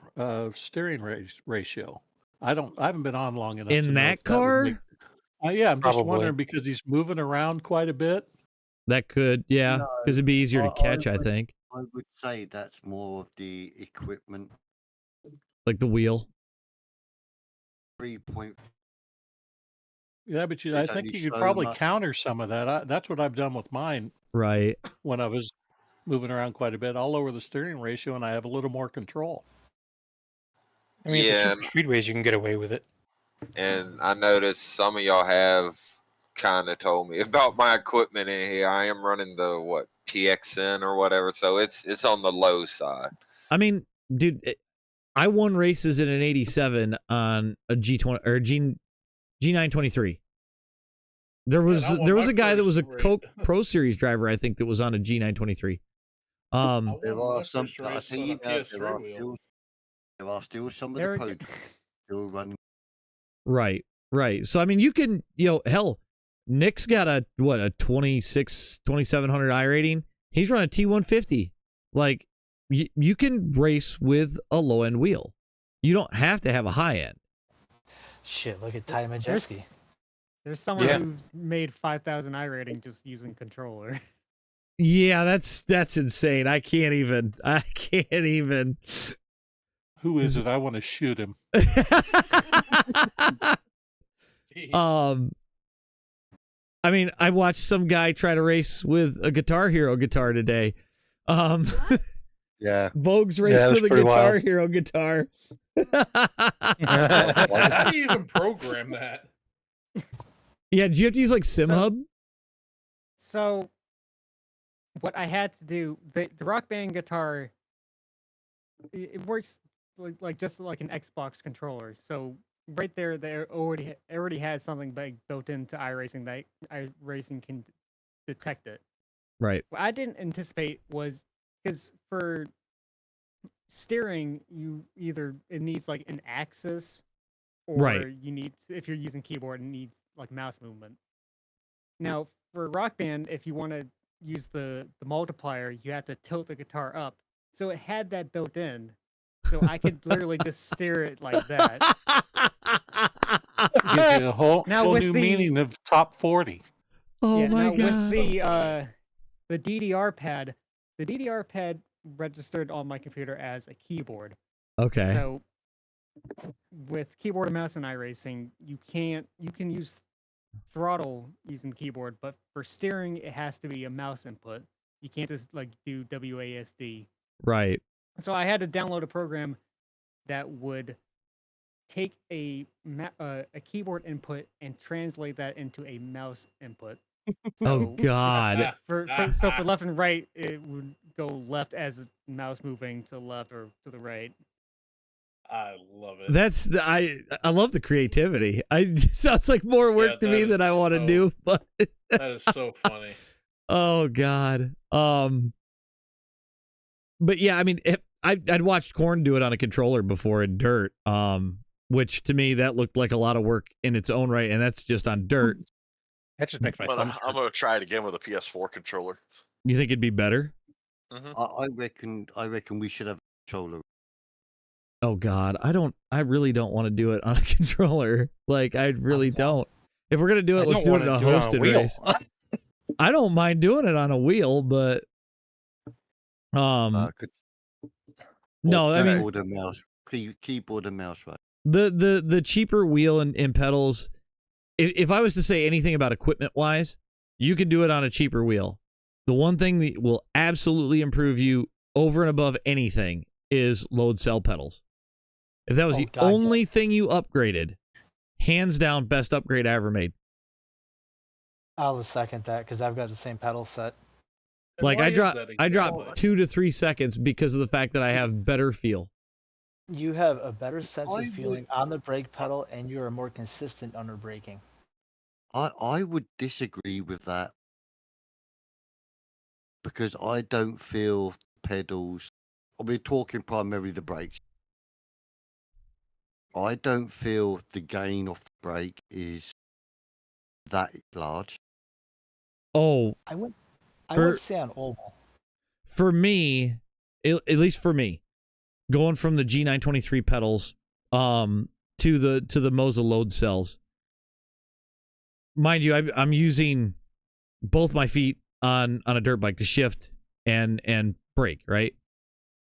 steering ratio? I haven't been on long enough. In that car? Yeah, I'm just Probably. wondering because he's moving around quite a bit. That could, yeah, because it'd be easier to catch, I think. I would say that's more of the equipment. Like the wheel. 3.5 Yeah, but I There's think only you could so probably much. counter some of that. That's what I've done with mine Right. when I was moving around quite a bit. I'll lower the steering ratio and I have a little more control. I mean, at the Yeah, super speedways, you can get away with it. and I noticed some of y'all have kind of told me about my equipment in here. I am running the what TXN or whatever, so it's on the low side. I mean, dude, I won races in an 87 on a G20 or G923. There was a guy that was a Coke Pro Series driver, I think, that was on a G923. There are some. I tell you now, there are still some of the pros still running. Right. So I mean, you can, hell, Nick's got a 2700 I rating. He's running a T150. Like, you can race with a low end wheel. You don't have to have a high end. Shit, look at Ty Majeski. There's someone who's made 5,000 I rating just using controller. Yeah, that's insane. I can't even. Who is it? I want to shoot him. I mean, I watched some guy try to race with a Guitar Hero guitar today. Yeah. Vogue's raced with a Guitar Hero guitar. How do you even program that? Yeah, did you have to use like SimHub? So, what I had to do, the Rock Band guitar, it works like just like an Xbox controller. So right there, already has something built into iRacing that iRacing can detect it. Right. What I didn't anticipate was because for steering, it needs like an axis, or you need, if you're using keyboard, it needs like mouse movement. Now for Rock Band, if you want to use the multiplier, you have to tilt the guitar up. So it had that built in, so I could literally just steer it like that. Gives you a whole new meaning of top 40. Oh my god! With the DDR pad, registered on my computer as a keyboard. Okay. So with keyboard and mouse in iRacing, you can use throttle using the keyboard, but for steering it has to be a mouse input. You can't just like do WASD. Right. So I had to download a program that would take a keyboard input and translate that into a mouse input. So oh god. For left and right, it would go left as a mouse moving to the left or to the right. I love it. I love the creativity. Sounds like more work to me than I want to do, but that is so funny. Oh god. But yeah, I mean, I'd watched Korn do it on a controller before in dirt, which to me that looked like a lot of work in its own right, and that's just on dirt. That just makes my I'm gonna try it again with a PS4 controller. You think it'd be better? Mm-hmm. I reckon we should have a controller. Oh god, I really don't want to do it on a controller. Like, I really don't. If we're gonna do it, let's do it in a hosted race. I don't mind doing it on a wheel, but no, I mean keyboard and mouse, keyboard and mouse, right? The cheaper wheel and pedals. If I was to say anything about equipment wise, you can do it on a cheaper wheel. The one thing that will absolutely improve you over and above anything is load cell pedals. If that was the only thing you upgraded, hands down, best upgrade I ever made. I'll second that because I've got the same pedal set. Like I dropped 2 to 3 seconds because of the fact that I have better feel. You have a better sense of feeling on the brake pedal, and you are more consistent under braking. I would disagree with that because I don't feel pedals. We're talking primarily the brakes. I don't feel the gain off the brake is that large. Oh, I would say on oval. For me, at least for me, going from the G923 pedals to the Moza load cells. Mind you, I'm using both my feet on a dirt bike to shift and brake, right?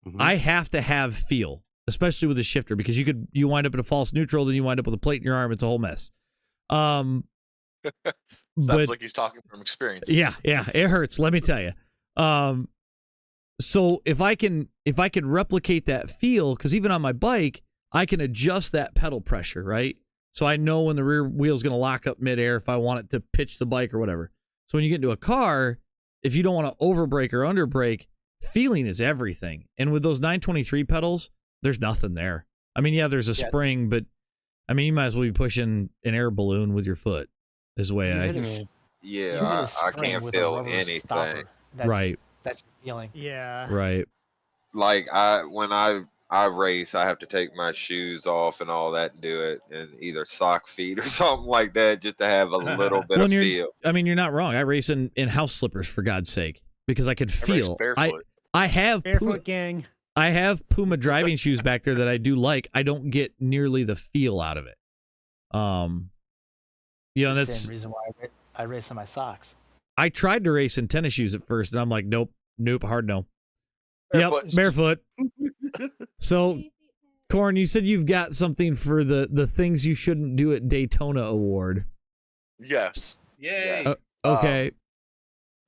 Mm-hmm. I have to have feel, especially with a shifter, because you wind up in a false neutral, then you wind up with a plate in your arm. It's a whole mess. Sounds like he's talking from experience. Yeah, it hurts. Let me tell you. So if I can replicate that feel, because even on my bike, I can adjust that pedal pressure, right? So I know when the rear wheel is going to lock up midair if I want it to pitch the bike or whatever. So when you get into a car, if you don't want to overbrake or underbrake, feeling is everything. And with those 923 pedals, there's nothing there. I mean, yeah, there's a spring, but I mean, you might as well be pushing an air balloon with your foot. Is the way I can't feel anything. Right. That's feeling. Yeah. Right. Like when I race, I have to take my shoes off and all that and do it in either sock feet or something like that just to have a little bit of feel. I mean, you're not wrong. I race in house slippers, for God's sake, because I could feel. I have barefoot gang. I have Puma driving shoes back there that I do like. I don't get nearly the feel out of it. That's the same reason why I race in my socks. I tried to race in tennis shoes at first, and I'm like, nope, hard no. Barefoot. Yep, barefoot. So, Corn, you said you've got something for the things you shouldn't do at Daytona award. Yes. Yay. Yes. Okay.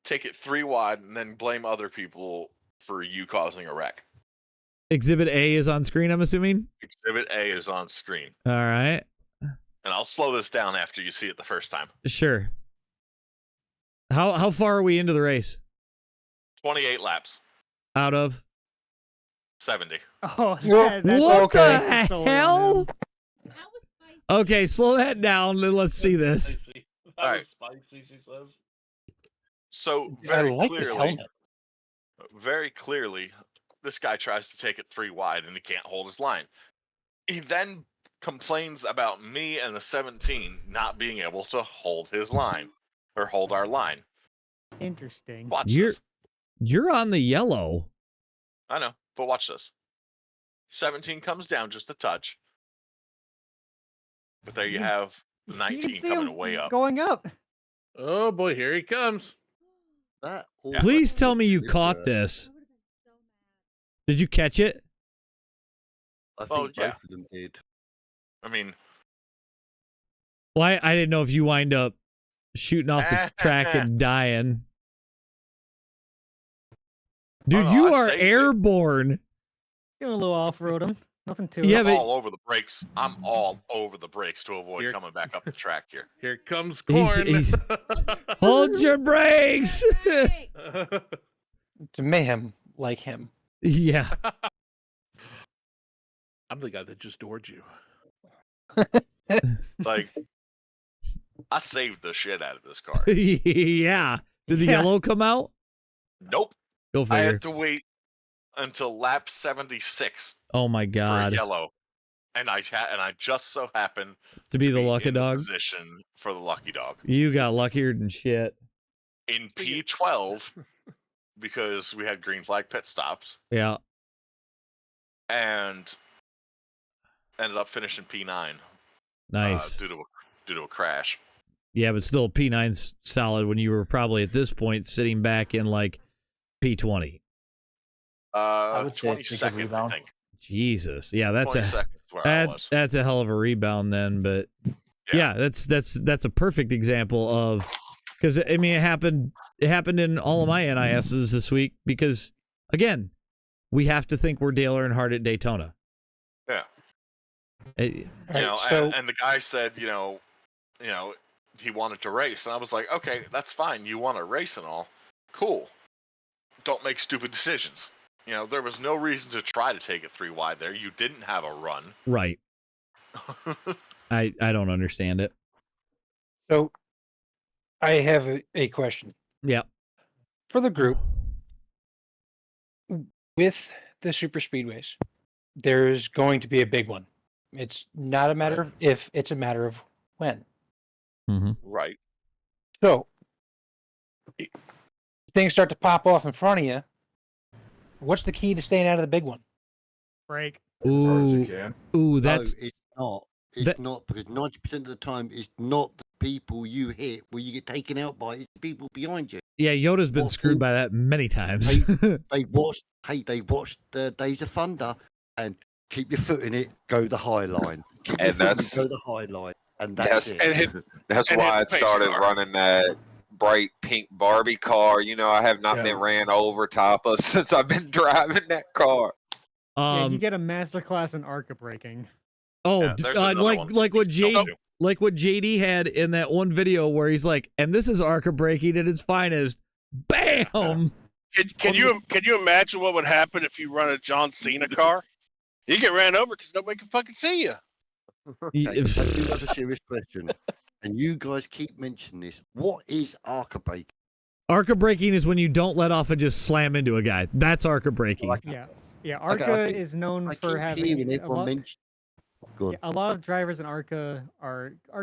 Take it 3 wide and then blame other people for you causing a wreck. Exhibit A is on screen, I'm assuming? Exhibit A is on screen. All right. And I'll slow this down after you see it the first time. Sure. How far are we into the race? 28 laps. Out of? 70. Oh, that's what okay. the hell? Okay, slow that down and let's see this. All right. Spicy, she says. So very clearly, this guy tries to take it 3 wide and he can't hold his line. He then complains about me and the 17 not being able to hold his line or hold our line. Interesting. Watch this. You're on the yellow. I know, but watch this. 17 comes down just a touch. But there you have the 19 coming way up. Going up. Oh boy, here he comes. Please tell me you caught this. Did you catch it? I think both of them did. I mean, well, I didn't know if you wind up shooting off the track and dying. Dude, you are airborne. Doing a little off-roading. Nothing to I'm it. all over the brakes. I'm all over the brakes to avoid coming back up the track here. Here comes Corn. Hold your brakes. To mayhem like him. Yeah. I'm the guy that just doored you. Like, I saved the shit out of this car. Yeah. Did the yellow come out? Nope. Go figure. I had to wait until lap 76. Oh my God. For yellow, and I just so happened to be the lucky dog position for the lucky dog. You got luckier than shit. In P12, because we had green flag pit stops. Yeah. And ended up finishing P9. Nice. Due to a crash. Yeah, but still P9's solid when you were probably at this point sitting back in like P20. 22nd, I think. Jesus. Yeah, that's that's a hell of a rebound then, but yeah, that's a perfect example of, because I mean it happened in all of my NISs this week, because again, we have to think we're Dale Earnhardt at Daytona. Yeah. And the guy said, you know, he wanted to race, and I was like, okay, that's fine. You want to race and all, cool. Don't make stupid decisions. You know, there was no reason to try to take it 3 wide there. You didn't have a run. Right. I don't understand it. So, I have a question. Yeah. For the group, with the super speedways, there's going to be a big one. It's not a matter of if, it's a matter of when. Mm-hmm. Right. So, things start to pop off in front of you. What's the key to staying out of the big one? Break. As hard as you can. Ooh, that's... No, it's not. It's not, because 90% of the time, it's not the people you hit where you get taken out by, it's the people behind you. Yeah, Yoda's been screwed by that many times. They watched Days of Thunder, and keep your foot in it, go the high line. Keep your foot in it, go the high line. and that's it. That's and why I his pace started car. running that bright pink Barbie car. You know, I have not been ran over top of since I've been driving that car. Yeah, you get a masterclass in ARCA braking. Oh, Yeah, there's another one. like what Don't do. JD had in that one video where he's like, and this is ARCA braking at its finest. Bam! Can you imagine what would happen if you run a John Cena car? You get ran over because nobody can fucking see you. Okay, I do have a serious question, and you guys keep mentioning this. What is ARCA braking? ARCA braking is when you don't let off and just slam into a guy. That's ARCA braking. Yeah. ARCA is known for having a lot of drivers in ARCA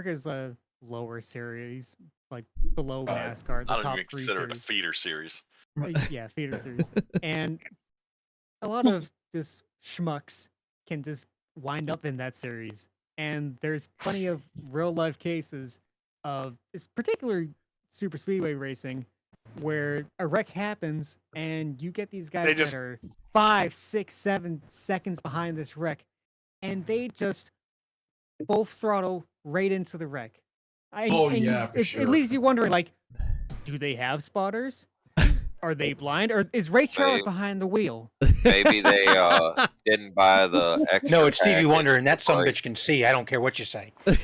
is the lower series, like below NASCAR, the I don't top even 3 consider it a series. feeder series. Yeah, feeder series, and a lot of just schmucks can just wind up in that series. And there's plenty of real life cases of this particular super speedway racing where a wreck happens and you get these guys that are 5, 6, 7 seconds behind this wreck, and they just full throttle right into the wreck. It leaves you wondering, like, do they have spotters? Are they blind? Or is Ray Charles behind the wheel? Maybe they didn't buy the extra. No, it's Stevie package Wonder, and that for sumbitch brakes. can see. I don't care what you say. Like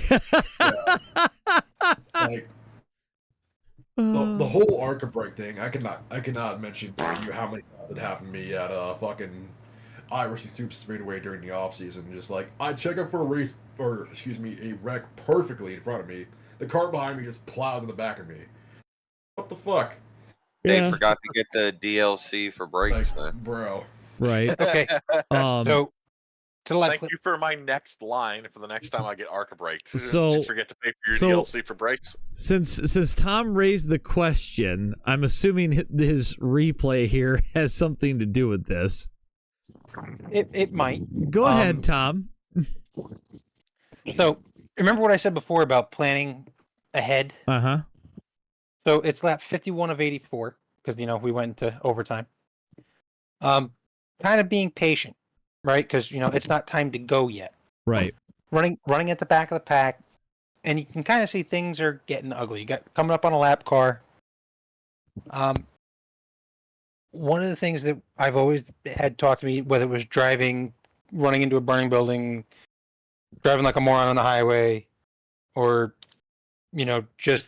the whole ARCA brake thing, I cannot mention to you how many times it happened to me at fucking iRacing Super Speedway during the off season. Just like I check up for a wreck perfectly in front of me. The car behind me just plows in the back of me. What the fuck? They forgot to get the DLC for brakes, man. Bro. Right. Okay. So Thank you for my next line for the next time I get ARCA braked. So- Did you forget to pay for your DLC for brakes? Since Tom raised the question, I'm assuming his replay here has something to do with this. it might. Go ahead, Tom. So remember what I said before about planning ahead? Uh-huh. So it's lap 51 of 84 because we went into overtime. Kind of being patient, right? Because it's not time to go yet. Right. Running at the back of the pack, and you can kind of see things are getting ugly. You got coming up on a lap car. One of the things that I've always had taught to me, whether it was running into a burning building, driving like a moron on the highway, or just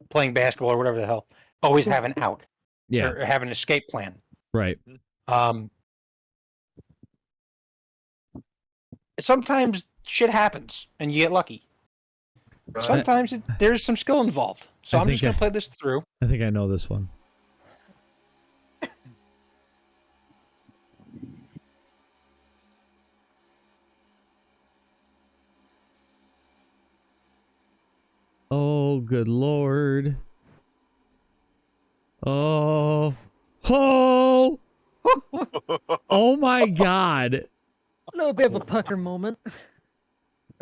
playing basketball or whatever the hell, always have an out. Yeah. Or have an escape plan. Right. Sometimes shit happens and you get lucky. Sometimes there's some skill involved. So I'm just going to play this through. I think I know this one. Oh, good Lord. Oh. Oh! Oh my God. A little bit of a pucker moment.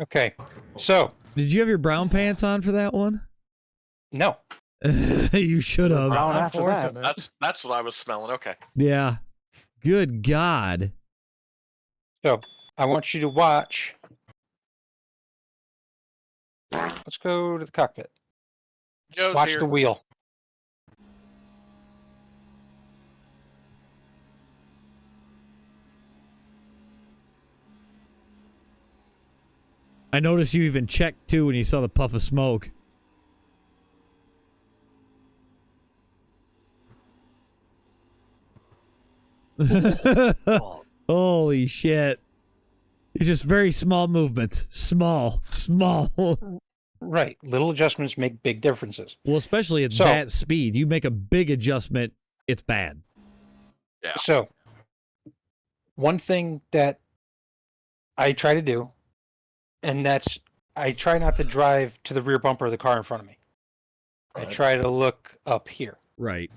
Okay, so. Did you have your brown pants on for that one? No. You should have. That's what I was smelling. Okay. Yeah. Good God. So, I want you to watch. Let's go to the cockpit. Joe's Watch here. the wheel. I noticed you even checked too when you saw the puff of smoke. Holy shit. It's just very small movements. Small. Right. Little adjustments make big differences. Well, especially at that speed. You make a big adjustment, it's bad. Yeah. So, one thing that I try to do, and that's I try not to drive to the rear bumper of the car in front of me. I try to look up here. Right.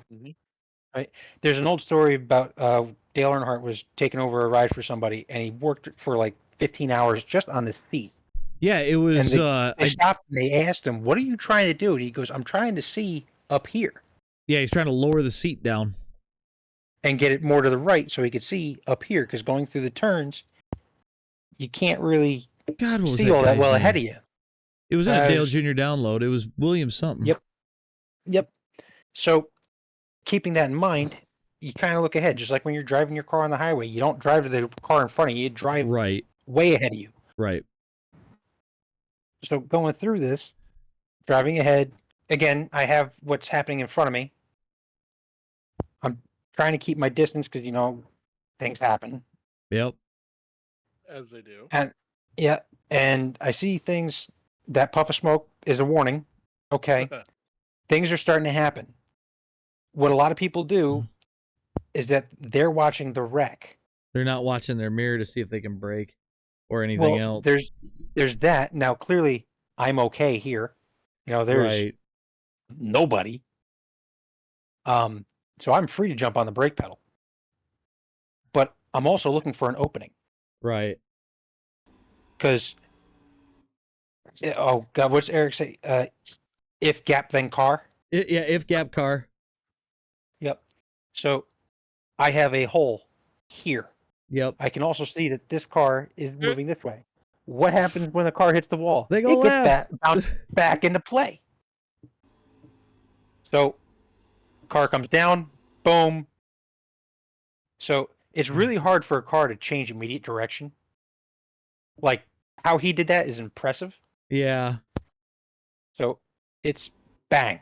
Right. There's an old story about Dale Earnhardt was taking over a ride for somebody, and he worked for like 15 hours just on the seat. Yeah, it was. And they stopped and they asked him, "What are you trying to do?" And he goes, "I'm trying to see up here." Yeah, he's trying to lower the seat down and get it more to the right so he could see up here. Because going through the turns, you can't really see all that well ahead of you. It was in a Dale Jr. download. It was William something. Yep. So, keeping that in mind, you kind of look ahead. Just like when you're driving your car on the highway, you don't drive to the car in front of you. You drive way ahead of you. Right. So going through this, driving ahead, again, I have what's happening in front of me. I'm trying to keep my distance because, things happen. Yep. As they do. And I see things. That puff of smoke is a warning. Okay. Things are starting to happen. What a lot of people do is that they're watching the wreck. They're not watching their mirror to see if they can brake or anything else. There's that. Now, clearly, I'm okay here. There's nobody. So I'm free to jump on the brake pedal. But I'm also looking for an opening. Right. Because, oh God, what's Eric say? If gap, then car? If gap, car. Yep. So I have a hole here. Yep. I can also see that this car is moving this way. What happens when the car hits the wall? They go left. Gets bounced back into play. So, car comes down, boom. So it's really hard for a car to change immediate direction. Like how he did that is impressive. Yeah. So it's bang.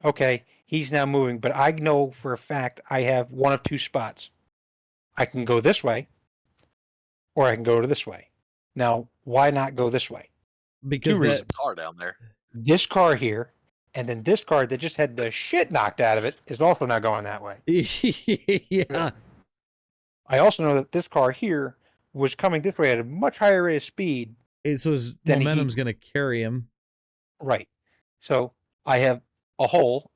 Okay, he's now moving, but I know for a fact I have one of two spots. I can go this way, or I can go to this way. Now, why not go this way? Because there's a car down there. This car here, and then this car that just had the shit knocked out of it is also not going that way. Yeah. I also know that this car here was coming this way at a much higher rate of speed. So his momentum's going to carry him. Right. So I have a hole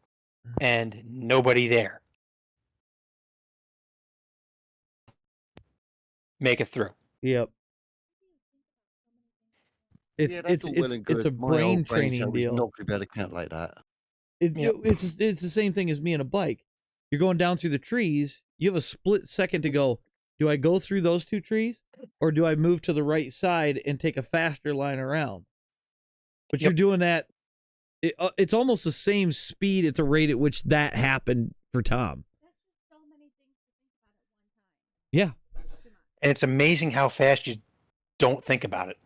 and nobody there. Make it through. Yep. It's a brain training deal. Not going to be able to count like that. It's the same thing as me and a bike. You're going down through the trees. You have a split second to go. Do I go through those two trees, or do I move to the right side and take a faster line around? But you're doing that. It's almost the same speed at the rate at which that happened for Tom. Yeah. And it's amazing how fast you don't think about it.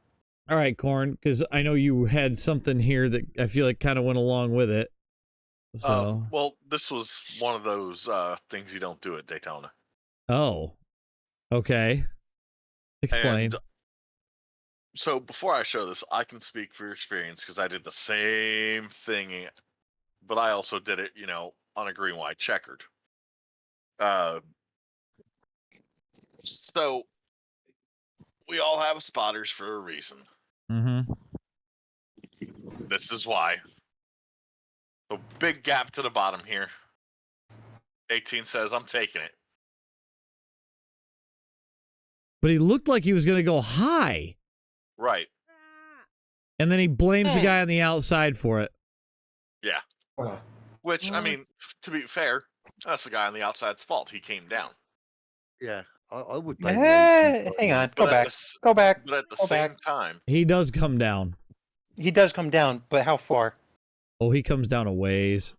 All right, Corn, because I know you had something here that I feel like kind of went along with it. So. Well, this was one of those things you don't do at Daytona. Oh. Okay. Explain. And so before I show this, I can speak for your experience because I did the same thing, but I also did it, on a green, white, checkered. So we all have spotters for a reason. Mm-hmm. This is why. So big gap to the bottom here. 18 says, I'm taking it. But he looked like he was going to go high. Right. And then he blames the guy on the outside for it. Yeah. Which, I mean, to be fair, that's the guy on the outside's fault. He came down. Yeah. I would blame hang on. Go back. Go back. But at the same time. He does come down. He does come down, but how far? Oh, he comes down a ways.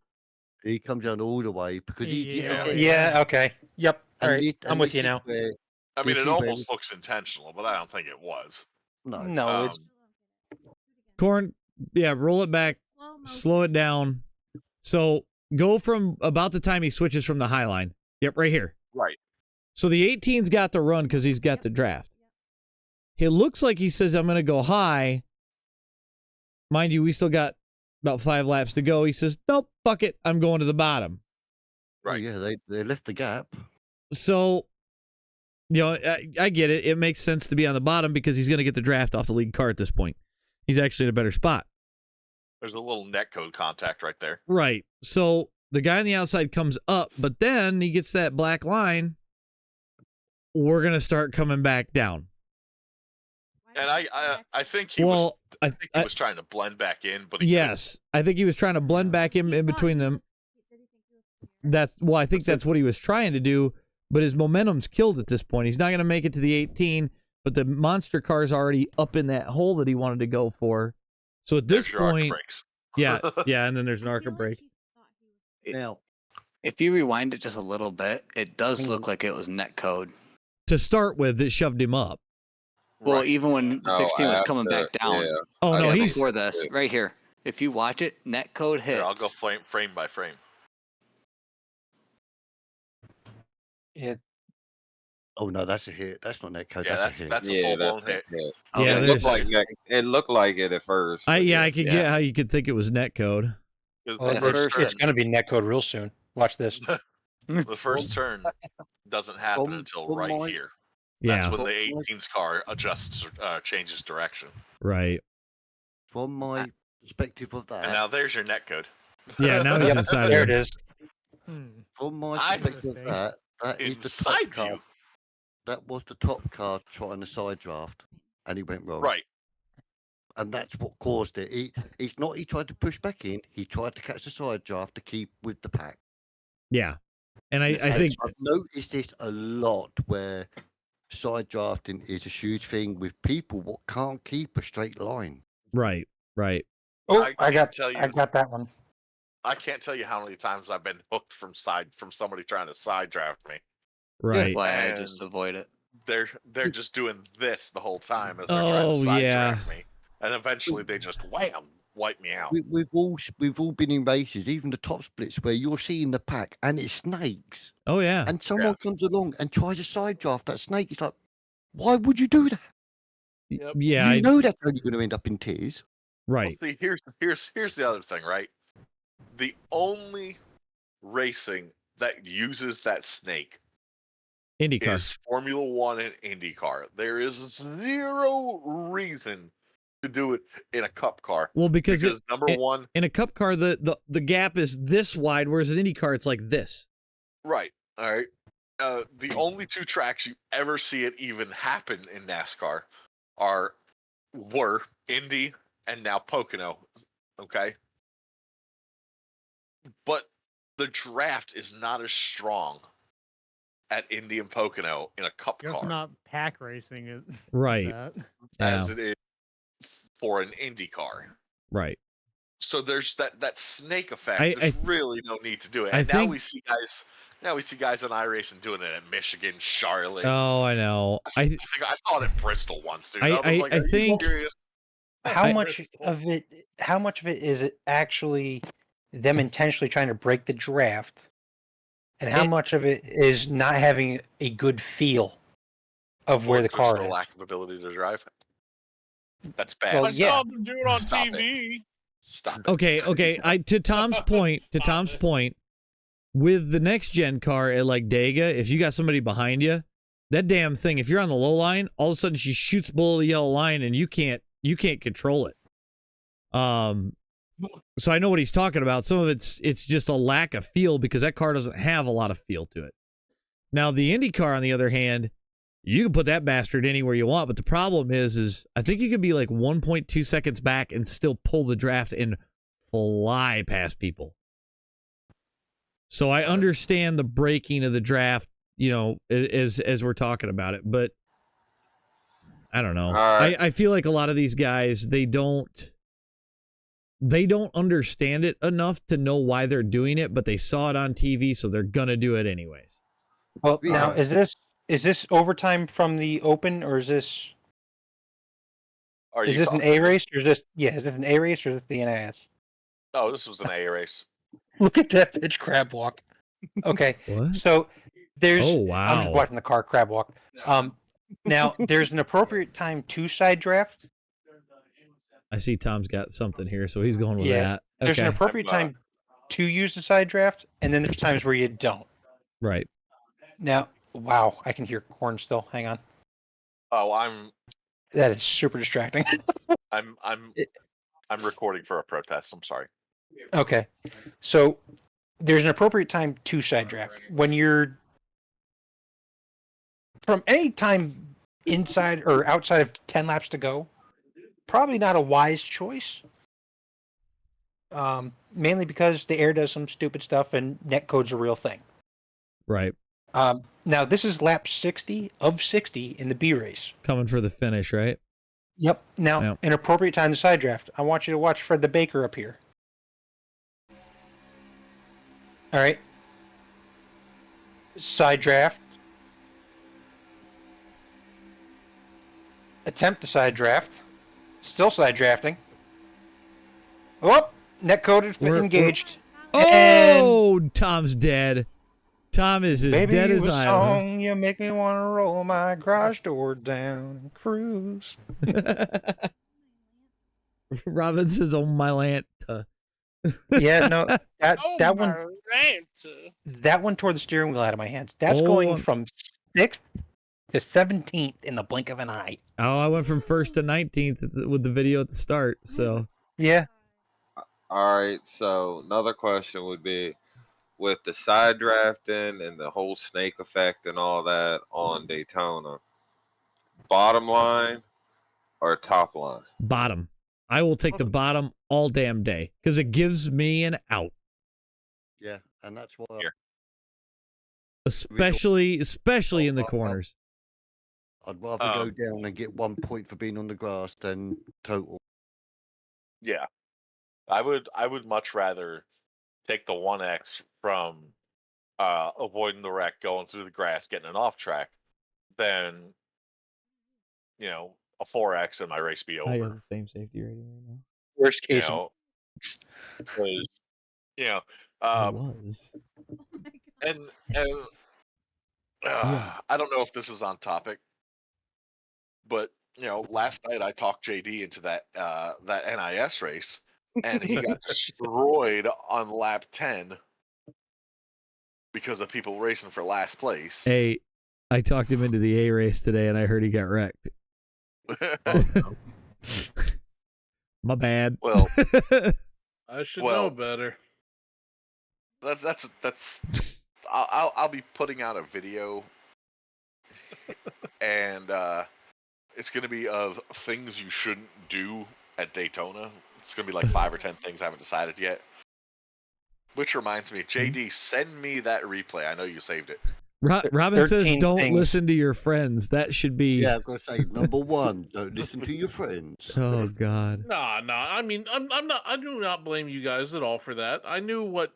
He comes down all the way because he's okay. Yep. All right. I'm with you now. I mean, it almost looks intentional, but I don't think it was. No, it's Corn. Yeah, roll it back, slow it down. So go from about the time he switches from the high line. Yep, right here. Right. So the 18's got the run because he's got the draft. It looks like he says, I'm going to go high. Mind you, we still got about 5 laps to go. He says, nope, fuck it. I'm going to the bottom. Right. Oh, yeah, they left the gap. So, I get it. It makes sense to be on the bottom because he's going to get the draft off the lead car at this point. He's actually in a better spot. There's a little netcode contact right there. Right. So the guy on the outside comes up, but then he gets that black line. We're going to start coming back down. And I think he was trying to blend back in, but I think he was trying to blend back in between them. I think that's what he was trying to do, but his momentum's killed at this point. He's not going to make it to the 18, but the monster car's already up in that hole that he wanted to go for. So at this There's your arc point, brakes. yeah, and then there's an arc brake. Now, if you rewind it just a little bit, it does look like it was net code. To start with, it shoved him up. Well, even when 16 was coming back down. Yeah. Oh no, he's before this, right here. If you watch it, net code hits. Here, I'll go frame by frame. Oh no, that's a hit. That's not net code. Yeah, that's a hit. that's a full blown hit. Yeah, it looked like it looked like it at first. I could get how you could think it was net code. Well, it's going to be netcode real soon. Watch this. The first turn doesn't happen until right here. Yeah. That's when the 18's car adjusts, changes direction. Right. From my perspective of that. And now there's your netcode. Yeah, now he's inside there of it him. is. From my perspective of that, that is the top Inside car. you. That was the top car trying to side draft, and he went wrong. Right. And that's what caused it. He tried to push back in. He tried to catch the side draft to keep with the pack. Yeah. And I think I've noticed this a lot where side drafting is a huge thing with people what can't keep a straight line. Right. Oh, I got that one. I can't tell you how many times I've been hooked from somebody trying to side draft me. Right. Why I just avoid it. They're just doing this the whole time as they're trying to side draft me. And eventually they just wipe me out. We've all been in races, even the top splits, where you're seeing the pack and it's snakes. Oh yeah. And someone comes along and tries to side draft that snake. It's like, why would you do that? Yeah. You know that's only going to end up in tears. Right. Well, see, here's the other thing, right? The only racing that uses that snake IndyCar is Formula One and IndyCar. There is zero reason to do it in a Cup car. Well, because number one, in a Cup car, the gap is this wide, whereas an IndyCar it's like this. right? All right. The only two tracks you ever see it even happen in NASCAR were Indy and now Pocono. Okay. But the draft is not as strong at Indy and Pocono in a Cup You're also car not pack racing it. Right. as it is for an Indy car. Right. So there's that snake effect. There's really no need to do it. And now we see guys on iRacing doing it at Michigan, Charlotte. Oh, I know. I thought it Bristol once, dude. I was like, I think serious? How much of it is it actually them intentionally trying to break the draft, and how much of it is not having a good feel of where the car is? Lack of ability to drive. That's bad. Well, I saw them do it on TV. Stop it. Okay. To Tom's point, with the next gen car at like Dega, if you got somebody behind you, that damn thing, if you're on the low line, all of a sudden she shoots below the yellow line and you can't control it. So I know what he's talking about. Some of it's just a lack of feel because that car doesn't have a lot of feel to it. Now the Indy car, on the other hand, you can put that bastard anywhere you want, but the problem is I think you could be like 1.2 seconds back and still pull the draft and fly past people. So I understand the breaking of the draft, as we're talking about it, but I don't know. I feel like a lot of these guys, they don't understand it enough to know why they're doing it, but they saw it on TV, so they're gonna do it anyways. Well, now is this overtime from the Open, or is this an A race, or is this an A race, or is this the NIS? Oh, this was an A race. Look at that bitch crab walk. Okay, so there's. Oh wow! I'm just watching the car crab walk. Now there's an appropriate time to side draft. I see Tom's got something here, so he's going with that. Okay. There's an appropriate time to use the side draft, and then there's times where you don't. Right. Now, wow, I can hear corn still. Hang on. Oh, that is super distracting. I'm recording for a protest. I'm sorry. Okay. So there's an appropriate time to side draft. When you're from any time inside or outside of 10 laps to go, probably not a wise choice. Mainly because the air does some stupid stuff and netcode's a real thing. Right. Now this is lap 60 of 60 in the B race. Coming for the finish, right? Yep. Now, an appropriate time to side draft. I want you to watch Fred the Baker up here. All right. Side draft. Attempt to side draft. Still side drafting. Oh, net coded, engaged. Oh, Tom's dead. Tom is as Baby, dead as you a I am. song, you make me want to roll my garage door down and cruise. Robin says, "Oh my Lanta." Yeah, no, that one. Rant. That one tore the steering wheel out of my hands. That's going from 6th to 17th in the blink of an eye. Oh, I went from 1st to 19th with the video at the start. So yeah. All right. So another question would be, with the side drafting and the whole snake effect and all that on Daytona, bottom line or top line? bottom. I will take the bottom all damn day because it gives me an out. Yeah, and that's why. Especially in the corners. I'd rather go down and get 1 point for being on the grass than total. Yeah, I would much rather take the 1x from avoiding the wreck, going through the grass, getting an off track, than a 4x and my race be over. I have the same safety rating right now. Worst case, I was. And I don't know if this is on topic, but last night I talked JD into that NIS race, and he got destroyed on lap 10 because of people racing for last place. Hey, I talked him into the A race today, and I heard he got wrecked. My bad. Well, I should know better. That's I'll be putting out a video, and it's gonna be of things you shouldn't do at Daytona. It's gonna be like 5 or 10 things I haven't decided yet. Which reminds me, JD, send me that replay. I know you saved it. Robin says, "Don't listen to your friends." That should be. Yeah, I've got to say, number one, don't listen to your friends. Oh God. Nah. I mean, I'm not. I do not blame you guys at all for that. I knew what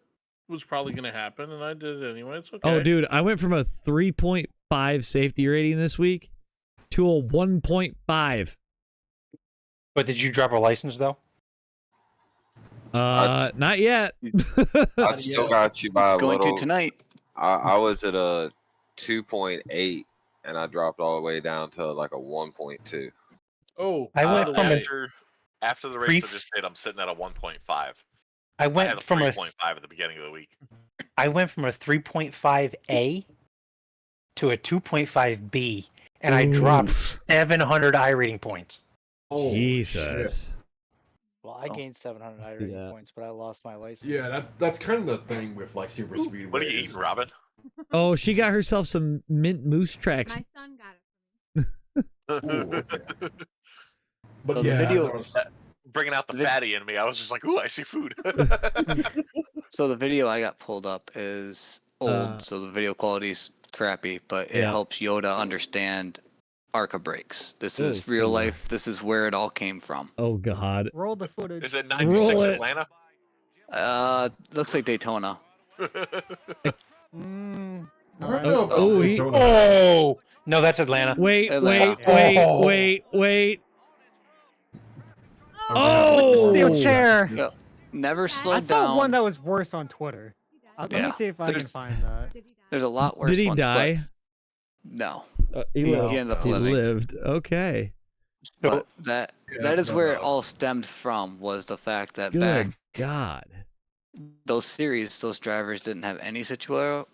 was probably going to happen, and I did it anyway. It's okay. Oh, dude, I went from a 3.5 safety rating this week to a 1.5. But did you drop a license though? Not yet. I still got you by It's a going little. to tonight. I was at a 2.8 and I dropped all the way down to like a 1.2. Oh, I went from after the race I just did, I'm sitting at a 1.5. I went had a from 3.5 at the beginning of the week. I went from a 3.5A to a 2.5B, and I dropped 700 iRating points. Jesus. Well, I gained 700 iRating points, but I lost my license. Yeah, that's kind of the thing with like super speed. What are you eating, Robin? Oh, she got herself some mint moose tracks. My son got it. Ooh, okay. But So yeah, the video, as I was- bringing out the fatty in me, I was just like, ooh, I see food. So the video I got pulled up is old, so the video quality's crappy, but it Yeah. helps Yoda understand ARCA brakes. This Oh, is real cool. life. This is where it all came from. Oh God. Roll the footage. Is it Roll 96 it. Atlanta? Looks like Daytona. Mm, I don't alright. know about Oh, Daytona. Oh no, that's Atlanta. Wait, Atlanta. wait. Okay. Oh! Steel chair. No, never I slowed saw down. one that was worse on Twitter. Let Yeah. me see if I can There's- find that. There's a lot worse Did he ones, but die? No. He He lived. ended up He living. lived. Okay. But that is no, where it no. all stemmed from, was the fact that Good back God. those series, those drivers didn't have any situational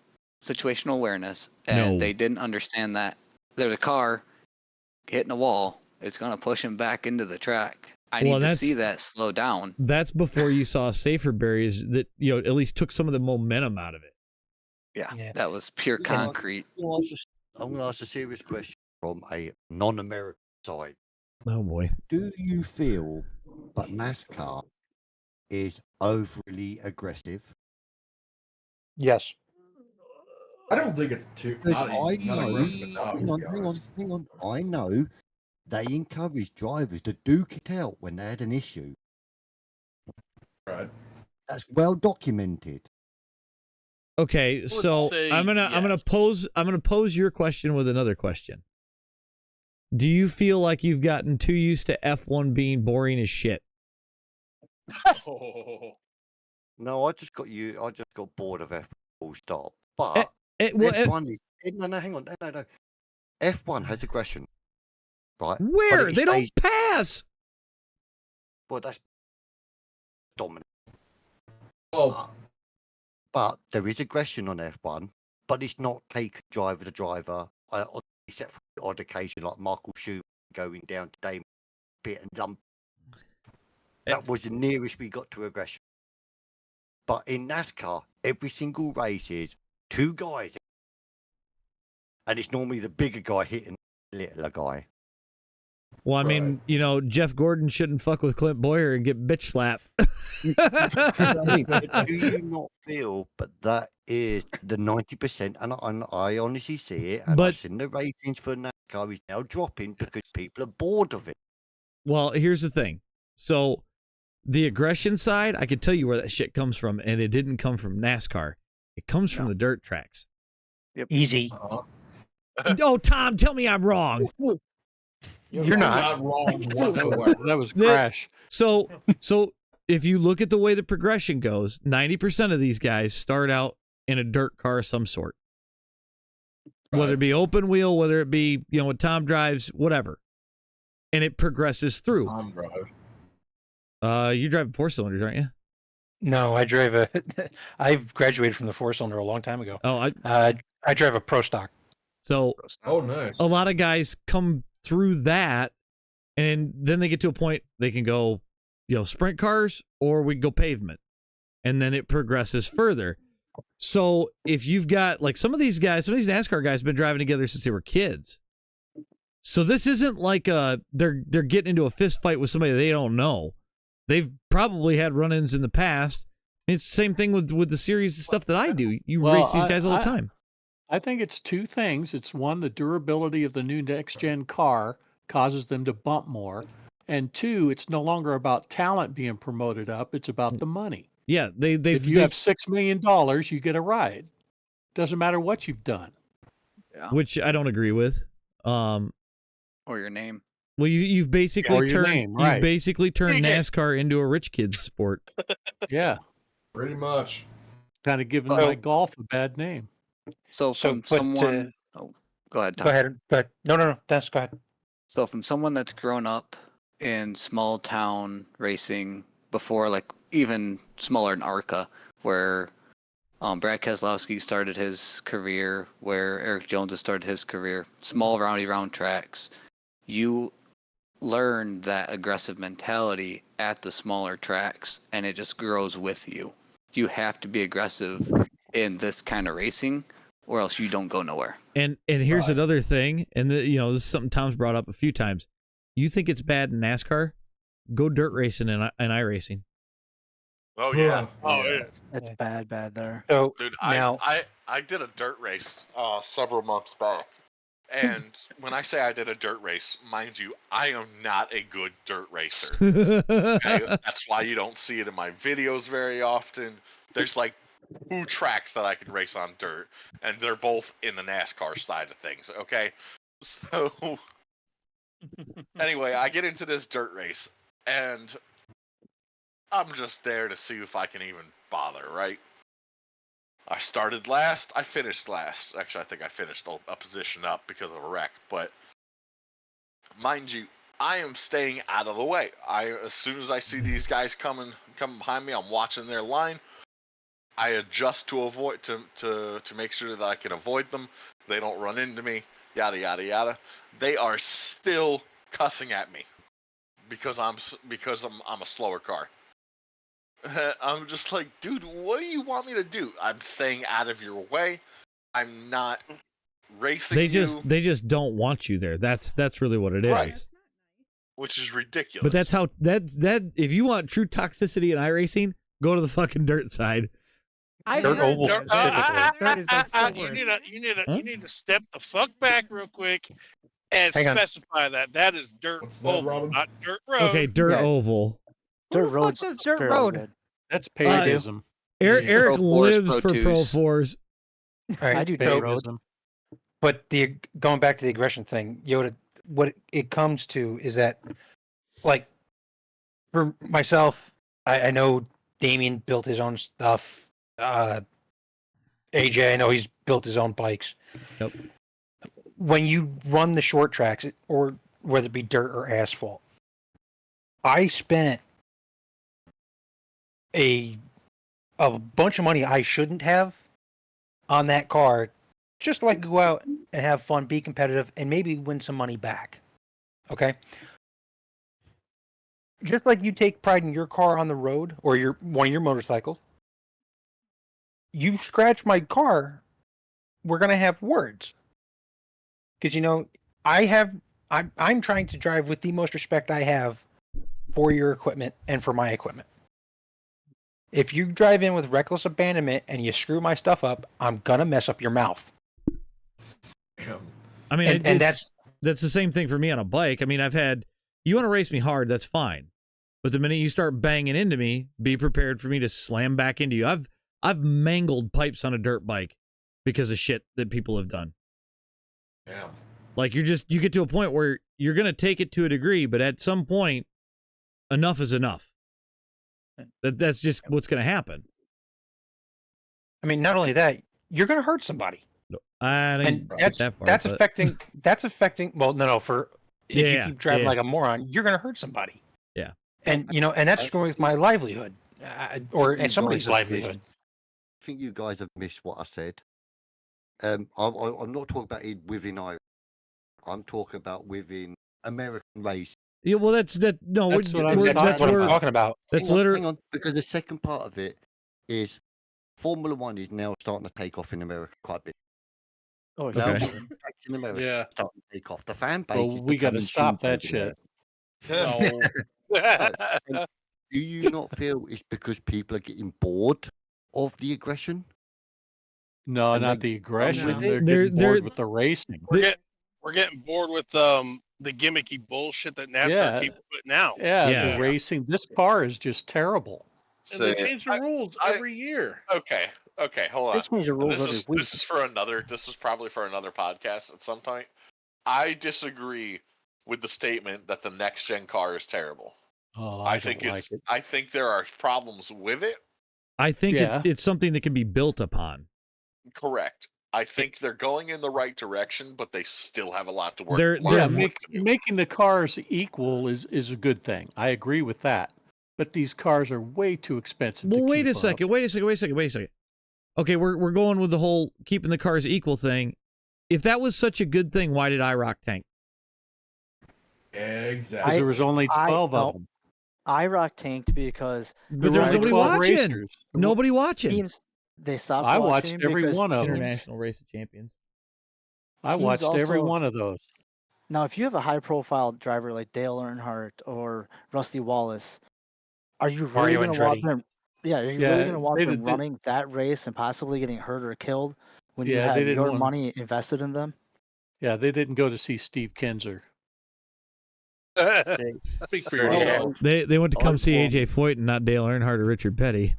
awareness, and No. they didn't understand that there's a car hitting a wall. It's going to push him back into the track. I Well, need to see that's- that slow down. That's before you saw safer barriers that at least took some of the momentum out of it. Yeah, that was pure Yeah. concrete. I'm going to ask a serious question from a non-American side. Oh boy. Do you feel that NASCAR is overly aggressive? Yes. I don't think it's too Because not I not know, aggressive enough. hang to on, be hang on, honest. hang on. I know they encouraged drivers to duke it out when they had an issue. Right. That's well documented. Okay, so I'm gonna pose your question with another question. Do you feel like you've gotten too used to F1 being boring as shit? No, I just got bored of F1 full stop. But F1 is no, hang on, no. F1 has aggression, right? Where they don't pass. Well, that's dominant. Oh, but there is aggression on F1, but it's not taken driver to driver, except for the odd occasion like Michael Schumacher going down to Dayton bit and dump. That was the nearest we got to aggression. But in NASCAR, every single race is two guys, and it's normally the bigger guy hitting the littler guy. Well, I mean, Jeff Gordon shouldn't fuck with Clint Boyer and get bitch slapped. Do you not feel? But that is the 90%, and I honestly see it. And I've seen the ratings for NASCAR is now dropping because people are bored of it. Well, here's the thing. So, the aggression side, I can tell you where that shit comes from, and it didn't come from NASCAR. It comes from the dirt tracks. Yep. Easy. Oh, Tom, tell me I'm wrong. You're not wrong whatsoever. That was Crash. So if you look at the way the progression goes, 90% of these guys start out in a dirt car of some sort. Right. Whether it be open wheel, whether it be, what Tom drives, whatever. And it progresses through. Tom drive. You're driving 4 cylinders, aren't you? No, I drive I've graduated from the 4-cylinder a long time ago. Oh, I drive a pro stock. So, nice. A lot of guys come through that, and then they get to a point they can go, sprint cars, or we can go pavement, and then it progresses further. So if you've got some of these NASCAR guys have been driving together since they were kids. So this isn't like they're getting into a fist fight with somebody they don't know. They've probably had run-ins in the past. It's the same thing with the series of stuff that I do. You race these guys all the time. I think it's two things. It's one, the durability of the new next-gen car causes them to bump more. And two, it's no longer about talent being promoted up. It's about the money. Yeah, if you have $6 million, you get a ride. Doesn't matter what you've done. Yeah. Which I don't agree with. Or your name. Well, you've basically turned NASCAR into a rich kid's sport. Yeah, pretty much. Kind of giving my golf a bad name. So from someone, go ahead, Tom. Go ahead. But no, Dennis, go ahead. So from someone that's grown up in small town racing before, even smaller than ARCA, where Brad Keselowski started his career, where Eric Jones has started his career, small round tracks, you learn that aggressive mentality at the smaller tracks, and it just grows with you. You have to be aggressive in this kind of racing, or else you don't go nowhere. And here's another thing, and this is something Tom's brought up a few times. You think it's bad in NASCAR? Go dirt racing and iRacing. Oh yeah. Oh yeah. It's bad there. So dude, now I did a dirt race several months back. And when I say I did a dirt race, mind you, I am not a good dirt racer. Okay? That's why you don't see it in my videos very often. There's 2 tracks that I can race on dirt, and they're both in the NASCAR side of things, okay? So, anyway, I get into this dirt race, and I'm just there to see if I can even bother, right? I started last, I finished last. Actually, I think I finished a position up because of a wreck, but mind you, I am staying out of the way. As soon as I see these guys coming behind me, I'm watching their line. I adjust to avoid to make sure that I can avoid them. They don't run into me. Yada yada yada. They are still cussing at me because I'm a slower car. I'm just like, dude, what do you want me to do? I'm staying out of your way. I'm not racing they just don't want you there. That's really what it is. Right. Which is ridiculous. But that's how if you want true toxicity in iRacing, go to the fucking dirt side. Dirt oval specifically. You need to step the fuck back real quick And Hang on. specify that. That is dirt oval, not dirt road. Okay, dirt oval. Dirt Who the fuck road's does dirt fairly road? good. That's paganism. Eric Pro fours, lives Pro for Pro twos. Fours. All right, I do so- dirt road. Paganism. But going back to the aggression thing, Yoda, what it comes to is that, like, for myself, I know Damien built his own stuff. AJ, I know he's built his own bikes. Yep. When you run the short tracks, or whether it be dirt or asphalt, I spent a bunch of money I shouldn't have on that car just so I could go out and have fun, be competitive, and maybe win some money back. Okay? Just like you take pride in your car on the road or one of your motorcycles, you scratch my car, we're gonna have words. Because I'm trying to drive with the most respect I have for your equipment and for my equipment. If you drive in with reckless abandonment and you screw my stuff up, I'm gonna mess up your mouth. I mean, And that's the same thing for me on a bike. I mean, you want to race me hard, that's fine. But the minute you start banging into me, be prepared for me to slam back into you. I've mangled pipes on a dirt bike because of shit that people have done. Yeah. Like you get to a point where you're going to take it to a degree, but at some point, enough is enough. That's just what's going to happen. I mean, not only that, you're gonna hurt somebody. And that's affecting. Well, no. If you keep driving like a moron, you're gonna hurt somebody. Yeah. And that's going with my livelihood, or somebody's livelihood. I think you guys have missed what I said. I'm not talking about it within Ireland. I'm talking about within American race. Yeah, well, that's what I'm talking about. That's literally. Hang on, because the second part of it is Formula One is now starting to take off in America quite a bit. Oh, now okay. tracks in America Yeah. starting to take off. The fan base. Well, is we got to becoming stop huge that over shit. there. And do you not feel it's because people are getting bored of the aggression? No, And not they the aggression. with They're it? getting bored with the racing. We're getting bored with the gimmicky bullshit that NASCAR keeps putting out. Yeah, the racing. This car is just terrible. And they change the rules every year. Okay, hold on. They change the rules this every is week. this is probably for another podcast at some point. I disagree with the statement that the next gen car is terrible. Oh, I think I think there are problems with it. I think it's something that can be built upon. Correct. I think they're going in the right direction, but they still have a lot to work. Making the cars equal is a good thing. I agree with that. But these cars are way too expensive. Well, to wait keep a second. up. Wait a second. Okay, we're going with the whole keeping the cars equal thing. If that was such a good thing, why did iRock tank? Exactly. There was only 12 of them. iRock tanked because But there was nobody watching. Nobody watching. Teams, they stopped. I watching watched every one of them. International Race of Champions. I watched every one of those. Now, if you have a high-profile driver like Dale Earnhardt or Rusty Wallace, are you really going to watch them? Yeah, are you really going to watch them running that race and possibly getting hurt or killed when you have your money invested in them? Yeah, they didn't go to see Steve Kinzer. Speak for yourself. They went to come see AJ Foyt and not Dale Earnhardt or Richard Petty.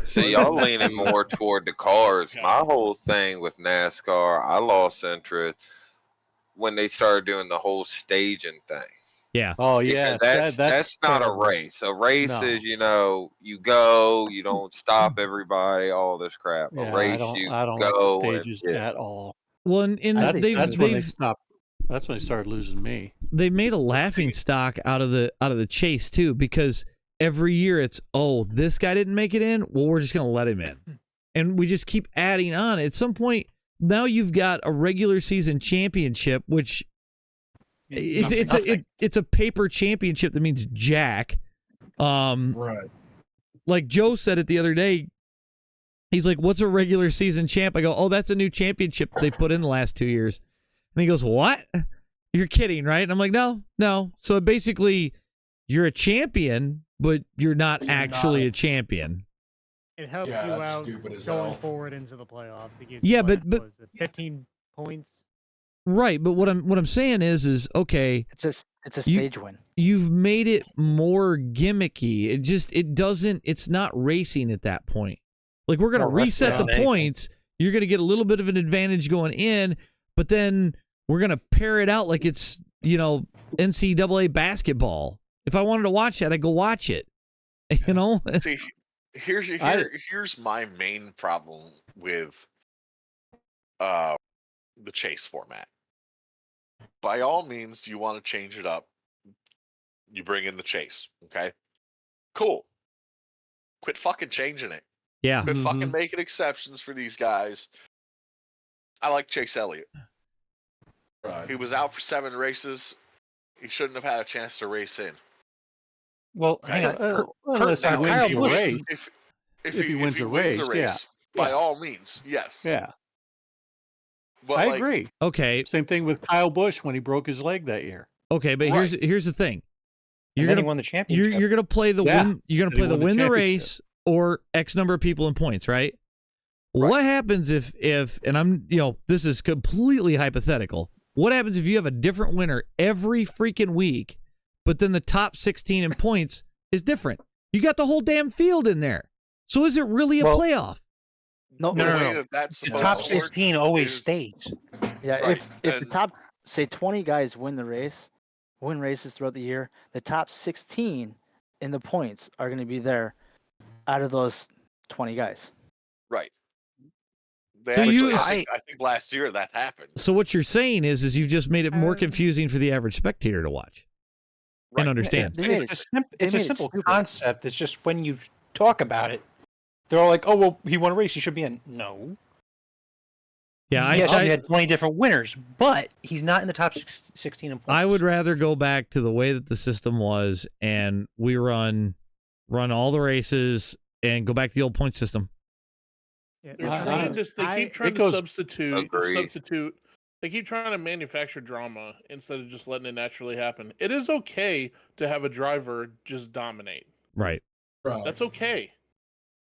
See, y'all leaning more toward the cars. My whole thing with NASCAR, I lost interest when they started doing the whole staging thing. Yeah. Oh yeah. That's not a race. A race is, you go, you don't stop everybody, all this crap. Yeah, a race, I don't like go the stages and, at all. Well, that's when they stopped. That's when they started losing me. They made a laughing stock out of the chase too, because every year it's, this guy didn't make it in, well, we're just gonna let him in, and we just keep adding on. At some point, now you've got a regular season championship, which it's a paper championship that means jack. Right. Like Joe said it the other day. He's like, "What's a regular season champ?" I go, "Oh, that's a new championship they put in the last 2 years." And he goes, "What? You're kidding, right?" And I'm like, No. So basically, you're a champion, but you're not actually a champion. It helps you out going forward into the playoffs. It gives Yeah, you, but 15 points. Right, but what I'm saying is okay. It's a stage win. You've made it more gimmicky. It's not racing at that point. Like, we're gonna reset the points. You're gonna get a little bit of an advantage going in, but then we're gonna pair it out like it's NCAA basketball. If I wanted to watch that, I'd go watch it. See, here's my main problem with the chase format. By all means, you want to change it up. You bring in the chase, okay? Cool. Quit fucking changing it. Yeah. Quit fucking making exceptions for these guys. I like Chase Elliott. Right. He was out for 7 races. He shouldn't have had a chance to race in. Well, hang on. Unless he wins the race. If he wins a race, by all means, yes. Yeah. But I agree. Okay. Same thing with Kyle Busch when he broke his leg that year. Okay, but here's the thing. He won the championship. You're gonna play the win. You're gonna play the win the race or X number of people in points, right? What happens if and I'm this is completely hypothetical. What happens if you have a different winner every freaking week, but then the top 16 in points is different? You got the whole damn field in there. So is it really a playoff? No. The top 16 always stays. Yeah, if the top, say 20 guys win races throughout the year, the top 16 in the points are going to be there out of those 20 guys. Right. I think last year that happened. So what you're saying is you've just made it more confusing for the average spectator to watch and understand. It's a simple concept. It's just when you talk about it, they're all like, "Oh, well, he won a race. He should be in." No. Yeah, he had 20 different winners, but he's not in the top 16 in points. I would rather go back to the way that the system was, and we run all the races and go back to the old point system. Yeah, they keep trying to substitute. They keep trying to manufacture drama instead of just letting it naturally happen. It is okay to have a driver just dominate. Right. That's okay.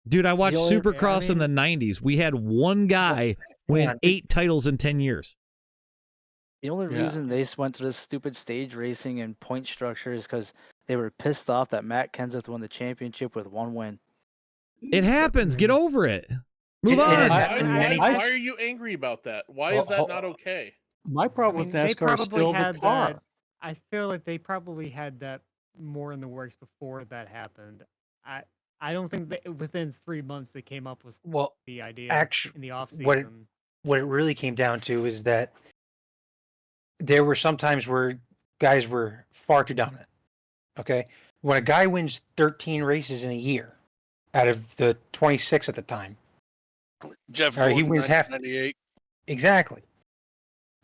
Dude, I watched Supercross in the 90s. We had one guy win 8 titles in 10 years. The only reason they went to this stupid stage racing and point structure is because they were pissed off that Matt Kenseth won the championship with 1 win. It happens. Get over it. Move on. Why are you angry about that? Why is that not okay? My problem with NASCAR is still the car. I feel like they probably had that more in the works before that happened. I don't think that within 3 months they came up with the idea in the offseason. What it really came down to is that there were some times where guys were far too dominant. Okay? When a guy wins 13 races in a year out of the 26 at the time, Jeff Gordon, he wins half. 98. Exactly.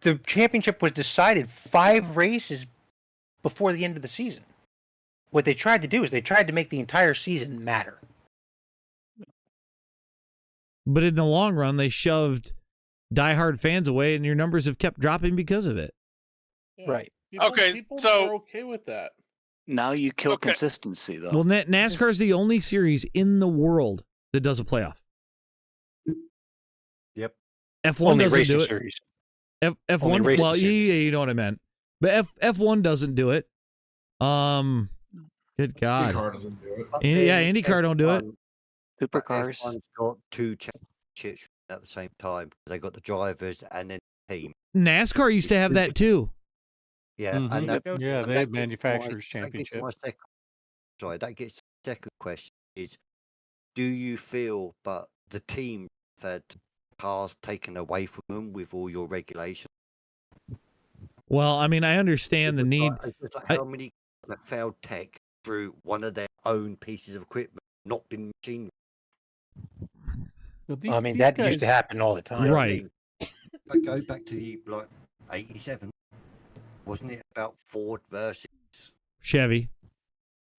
The championship was decided 5 races before the end of the season. What they tried to do is they tried to make the entire season matter. But in the long run, they shoved diehard fans away, and your numbers have kept dropping because of it. Yeah. Right. People are okay with that. Now you kill consistency, though. Well, NASCAR is the only series in the world that does a playoff. Yep. F1 only doesn't racing do it. Series. F1, well, you know what I meant. But F1 doesn't do it. Good God. IndyCar doesn't do it. IndyCar don't do it. Supercars. F1's got 2 championships at the same time. They got the drivers and then the team. NASCAR used to have that too. Yeah, and they had manufacturers championship. That gets to the second question is, do you feel that the team had cars taken away from them with all your regulations? Well, I mean, I understand the need. How many failed tech through one of their own pieces of equipment not been machined? I mean, that used to happen all the time. Right. I go back to the 87. Wasn't it about Ford versus Chevy?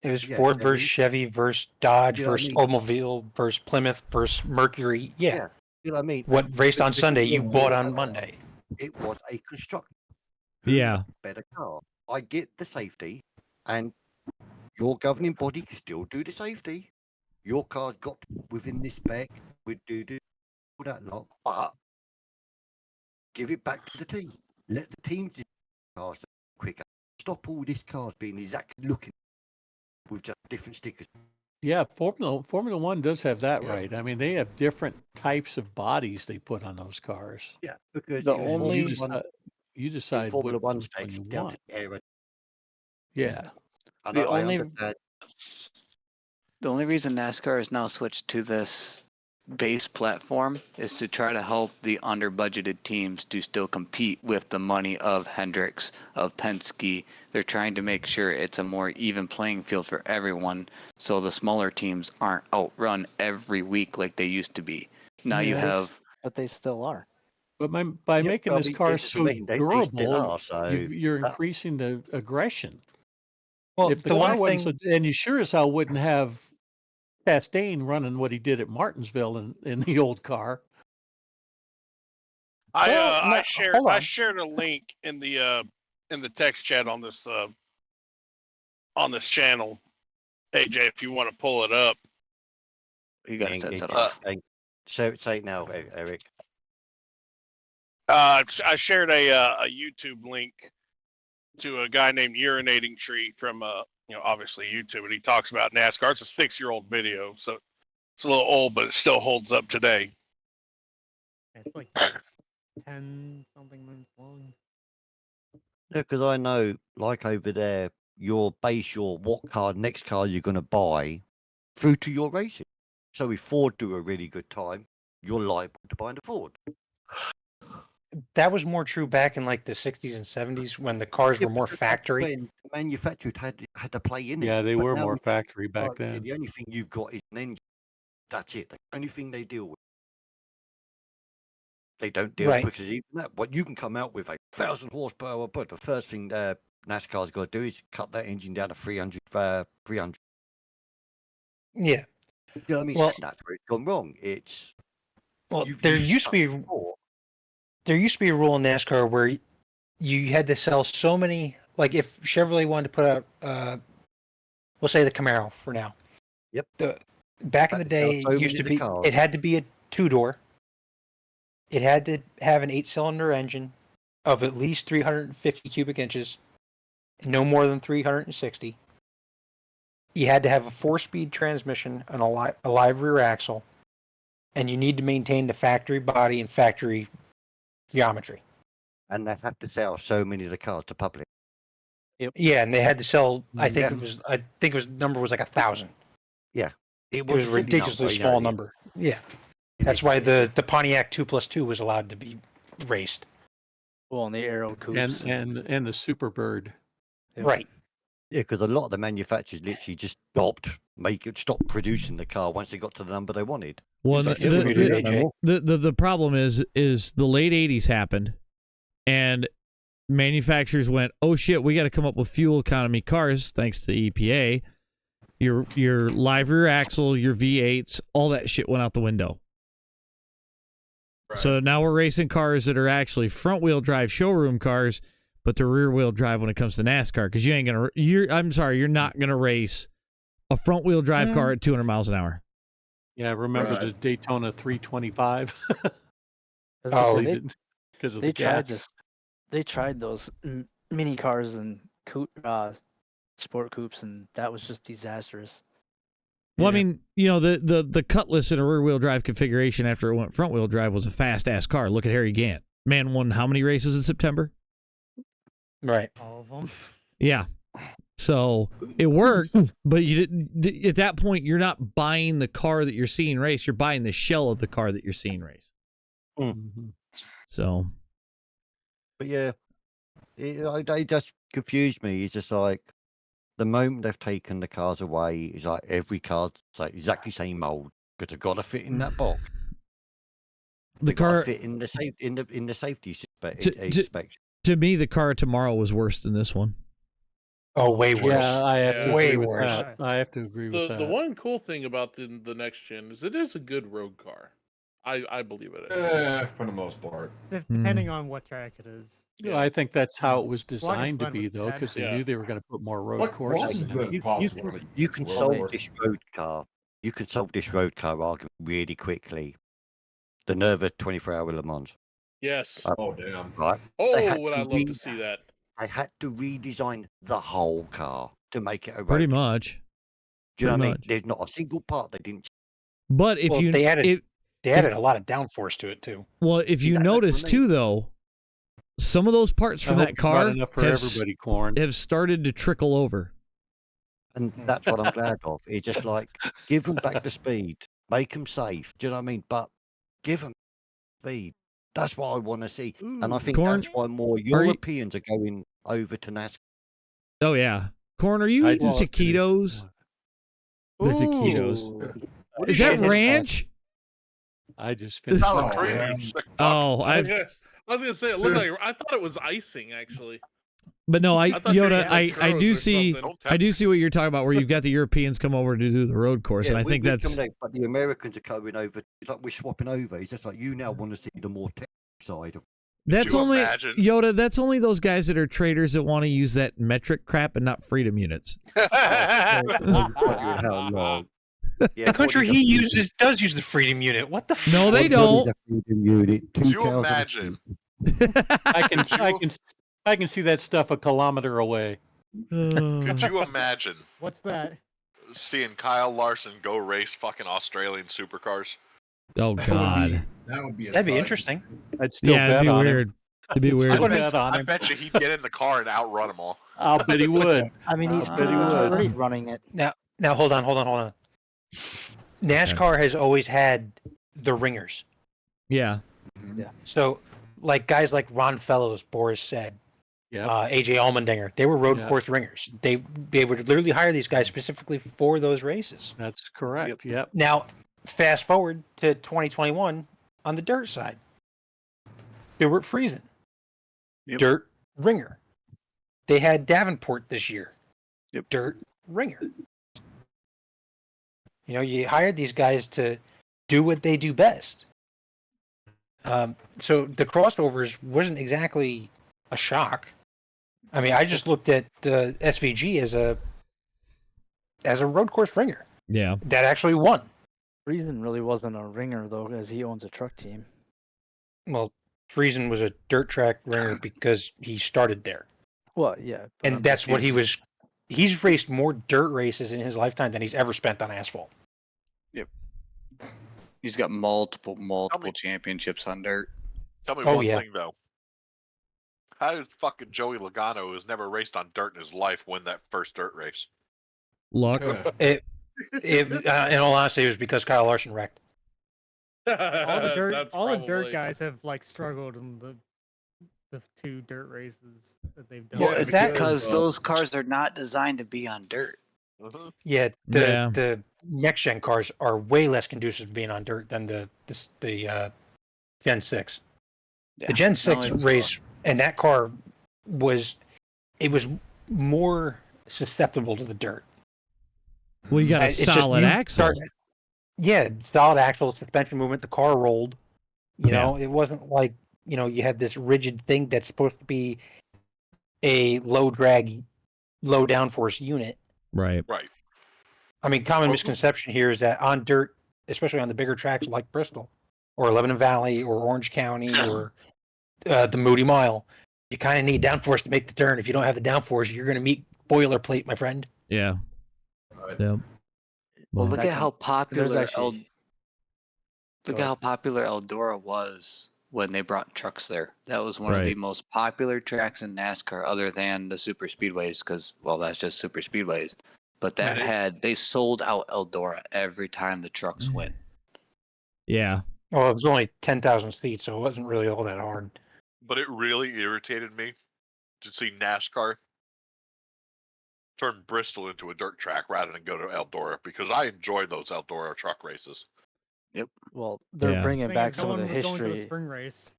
It was Ford versus Chevy versus Dodge versus Oldsmobile versus Plymouth versus Mercury. Yeah. You know what I mean? What raced on Sunday, you bought on Monday. It was a construction. Yeah. Better car. I get the safety, and your governing body can still do the safety. Your car's got within this spec. We do all that lot, but give it back to the team. Let the teams cars quicker. Stop all this cars being exactly looking with just different stickers. Yeah, Formula One does have that right. I mean, they have different types of bodies they put on those cars. Yeah, because The in only you decide Formula One which one specs you down want. to the aero. Yeah. And The I only understand. the only reason NASCAR has now switched to this base platform is to try to help the under budgeted teams to still compete with the money of Hendricks, of Penske. They're trying to make sure it's a more even playing field for everyone, so the smaller teams aren't outrun every week like they used to be. Now you have, but they still are. But by making well, this it car doesn't so mean they still durable, are, so you're increasing the aggression. Well, If the the car one wasn't thing, so, and you sure as hell wouldn't have Chastain running what he did at Martinsville in the old car. I hold on. shared a link in the text chat on this channel. AJ, if you want to pull it up. you got to set that off. Say it now, Eric. I shared a YouTube link to a guy named Urinating Tree from obviously YouTube, and he talks about NASCAR. It's a 6-year-old video, so it's a little old, but it still holds up today. It's like 10 something minutes long. Yeah, because I know, like over there, you'll base your what car, next car you're going to buy through to your racing. So if Ford do a really good time, you're liable to buy the Ford. that was more true back in like the 60s and 70s when the cars were more factory. When manufacturers had to play in it. Yeah, they But were now more with factory back then. the only thing you've got is an engine. That's it. The only thing they deal with. They don't deal because even that, what you can come out with 1,000 horsepower, but the first thing NASCAR's got to do is cut that engine down to 300. 300. Yeah. You know what I mean? Well, that's where it's gone wrong. It's there used to be a rule in NASCAR where you had to sell so many. Like if Chevrolet wanted to put out, we'll say the Camaro for now. Yep. Back in the day, it used to be it had to be a 2-door. It had to have an 8-cylinder engine of at least 350 cubic inches, no more than 360. You had to have a 4-speed transmission and a live rear axle, and you need to maintain the factory body and factory geometry. And they have to sell so many of the cars to public. Yep. Yeah, and they had to sell. I think it was number was like 1,000. Yeah, it was a ridiculously small number. Yeah, that's why the Pontiac 2+2 was allowed to be raced. Well, and the Aero Coupes and the Superbird. Right. Yeah, because a lot of the manufacturers literally just stopped producing the car once they got to the number they wanted. Well, the problem is the late 80s happened, and manufacturers went, oh shit, we got to come up with fuel economy cars thanks to the EPA. Your live rear axle, your V8s, all that shit went out the window. Right. So now we're racing cars that are actually front wheel drive showroom cars, but they're rear wheel drive when it comes to NASCAR, because you're not gonna race a front wheel drive car at 200 miles an hour. Yeah, remember the Daytona 325? Because of the gas. They tried those mini cars and sport coupes, and that was just disastrous. Well, I mean, the Cutlass in a rear wheel drive configuration after it went front wheel drive was a fast ass car. Look at Harry Gant. Man won how many races in September? Right. All of them. Yeah. So it worked, but you didn't. At that point, you're not buying the car that you're seeing race. You're buying the shell of the car that you're seeing race. Mm-hmm. So. But yeah, it just confused me. It's just like the moment they've taken the cars away, it's like every car's like exactly same mold because they've got to fit in that box. The car fit in the safety spec. To me, the car tomorrow was worse than this one. Oh, way worse. Yeah, I have to way agree worse. with that. I have to agree with that. The one cool thing about the next gen is it is a good road car. I believe it is. For the most part. Depending on what track it is. Yeah, I think that's how it was designed to be, though, because they knew they were going to put more road courses. You can solve this road car. You can solve this road car argument really quickly. The Nerva 24-hour Le Mans. Yes. Oh damn. Right. Oh, would I love to see that? They had to redesign the whole car to make it a road. Pretty much. Do you know what I mean? much. There's not a single part they didn't. But if you they added a lot of downforce to it too. Well, if you notice too, though, some of those parts from that car have started to trickle over. And that's what I'm glad of. It's just like, give them back the speed. Make them safe. Do you know what I mean? But give them speed. That's what I want to see. And I think that's why more Europeans are going over to NASCAR. Oh, yeah. Corn, are you eating taquitos? The taquitos. Is that ranch? I just finished. Sour cream, you sick fuck. Oh, I was gonna say it looked like I thought it was icing actually. But no, Yoda, I do or see what you're talking about, where you've got the Europeans come over to do the road course, and I think that's. But the Americans are coming over. It's like we're swapping over. It's just like you now want to see the more technical side of. That's only Yoda. That's only those guys that are traders that want to use that metric crap and not freedom units. Yeah, the country he uses does use the freedom unit. What the? No, they don't. Could you imagine? I can see that stuff a kilometer away. Could you imagine? What's that? Seeing Kyle Larson go race fucking Australian supercars. Oh God, that'd be interesting. I'd still bet it'd be on weird. him. It'd be weird. I bet you he'd get in the car and outrun them all. I'll bet he would. I mean, he's pretty much already running it. Now hold on. NASCAR has always had the ringers. Yeah. Yeah. So, like guys like Ron Fellows, Boris said, AJ Allmendinger, they were road course ringers. They would literally hire these guys specifically for those races. That's correct. Yep. Now, fast forward to 2021 on the dirt side. Stuart Friesen, dirt ringer. They had Davenport this year, dirt ringer. You know, you hired these guys to do what they do best. So the crossovers wasn't exactly a shock. I mean, I just looked at SVG as a road course ringer. Yeah. That actually won. Friesen really wasn't a ringer though, as he owns a truck team. Well, Friesen was a dirt track ringer because he started there. Well, yeah. And that's what he was. He's raced more dirt races in his lifetime than he's ever spent on asphalt. Yep. He's got multiple championships on dirt. Tell me one thing though. How did fucking Joey Logano, who's never raced on dirt in his life, win that first dirt race? Luck. In all honesty, it was because Kyle Larson wrecked. All the dirt guys have like struggled in the two dirt races that they've done. Well, it's because those cars are not designed to be on dirt. Yeah, the next gen cars are way less conducive to being on dirt than the Gen 6. Yeah. The Gen 6 race and that car was more susceptible to the dirt. Well, you got a solid axle. Solid axle, suspension movement. The car rolled. You know, it wasn't like you had this rigid thing that's supposed to be a low drag, low downforce unit. Right. I mean, common misconception here is that on dirt, especially on the bigger tracks like Bristol or Lebanon Valley or Orange County or the Moody Mile, you kind of need downforce to make the turn. If you don't have the downforce, you're going to meet boilerplate, my friend. Yeah. Yep. Well, look at how popular Eldora was when they brought trucks there. That was one of the most popular tracks in NASCAR, other than the super speedways, because that's just super speedways. But they sold out Eldora every time the trucks went. Yeah. Well, it was only 10,000 seats, so it wasn't really all that hard. But it really irritated me to see NASCAR turn Bristol into a dirt track rather than go to Eldora, because I enjoyed those Eldora truck races. Yep. Well, they're bringing back some of the history. Going to the spring race.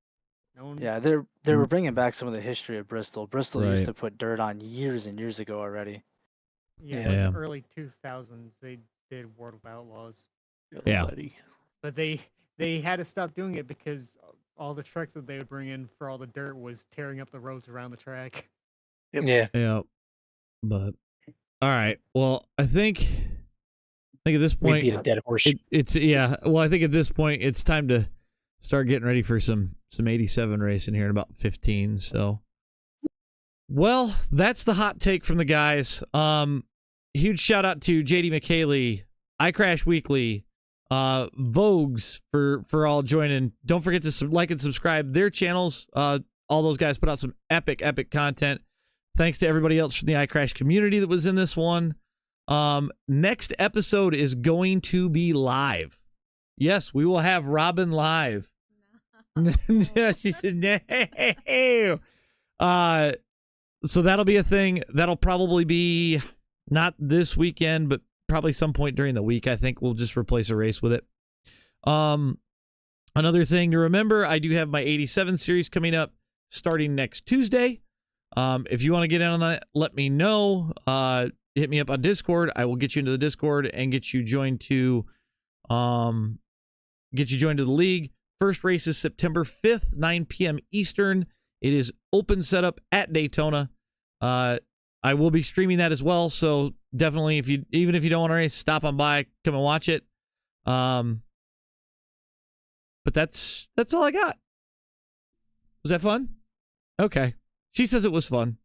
Yeah, they were bringing back some of the history of Bristol. Bristol used to put dirt on years and years ago already. Yeah, early 2000s they did World of Outlaws. Yeah. But they had to stop doing it because all the trucks that they would bring in for all the dirt was tearing up the roads around the track. Yep. Yeah. But all right. Well, I think at this point we beat a dead horse. Well, I think at this point it's time to start getting ready for some 87 racing here in about 15. So, well, that's the hot take from the guys. Huge shout out to JD McKaylee, iCrash Weekly, Vogues for all joining. Don't forget to like and subscribe their channels. All those guys put out some epic content. Thanks to everybody else from the iCrash community that was in this one. Next episode is going to be live. Yes, we will have Robin live. No. She said no. So that'll be a thing. That'll probably be not this weekend, but probably some point during the week. I think we'll just replace a race with it. Another thing to remember, I do have my 87 series coming up starting next Tuesday. If you want to get in on that, let me know. Hit me up on Discord. I will get you into the Discord and get you joined to the league. First race is September 5th, 9 p.m. Eastern. It is open setup at Daytona. I will be streaming that as well, so definitely even if you don't want to race, stop on by, come and watch it. But that's all I got. Was that fun? Okay. She says it was fun.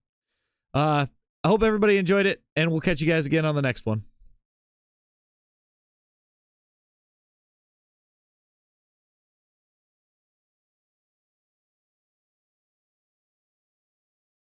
I hope everybody enjoyed it, and we'll catch you guys again on the next one.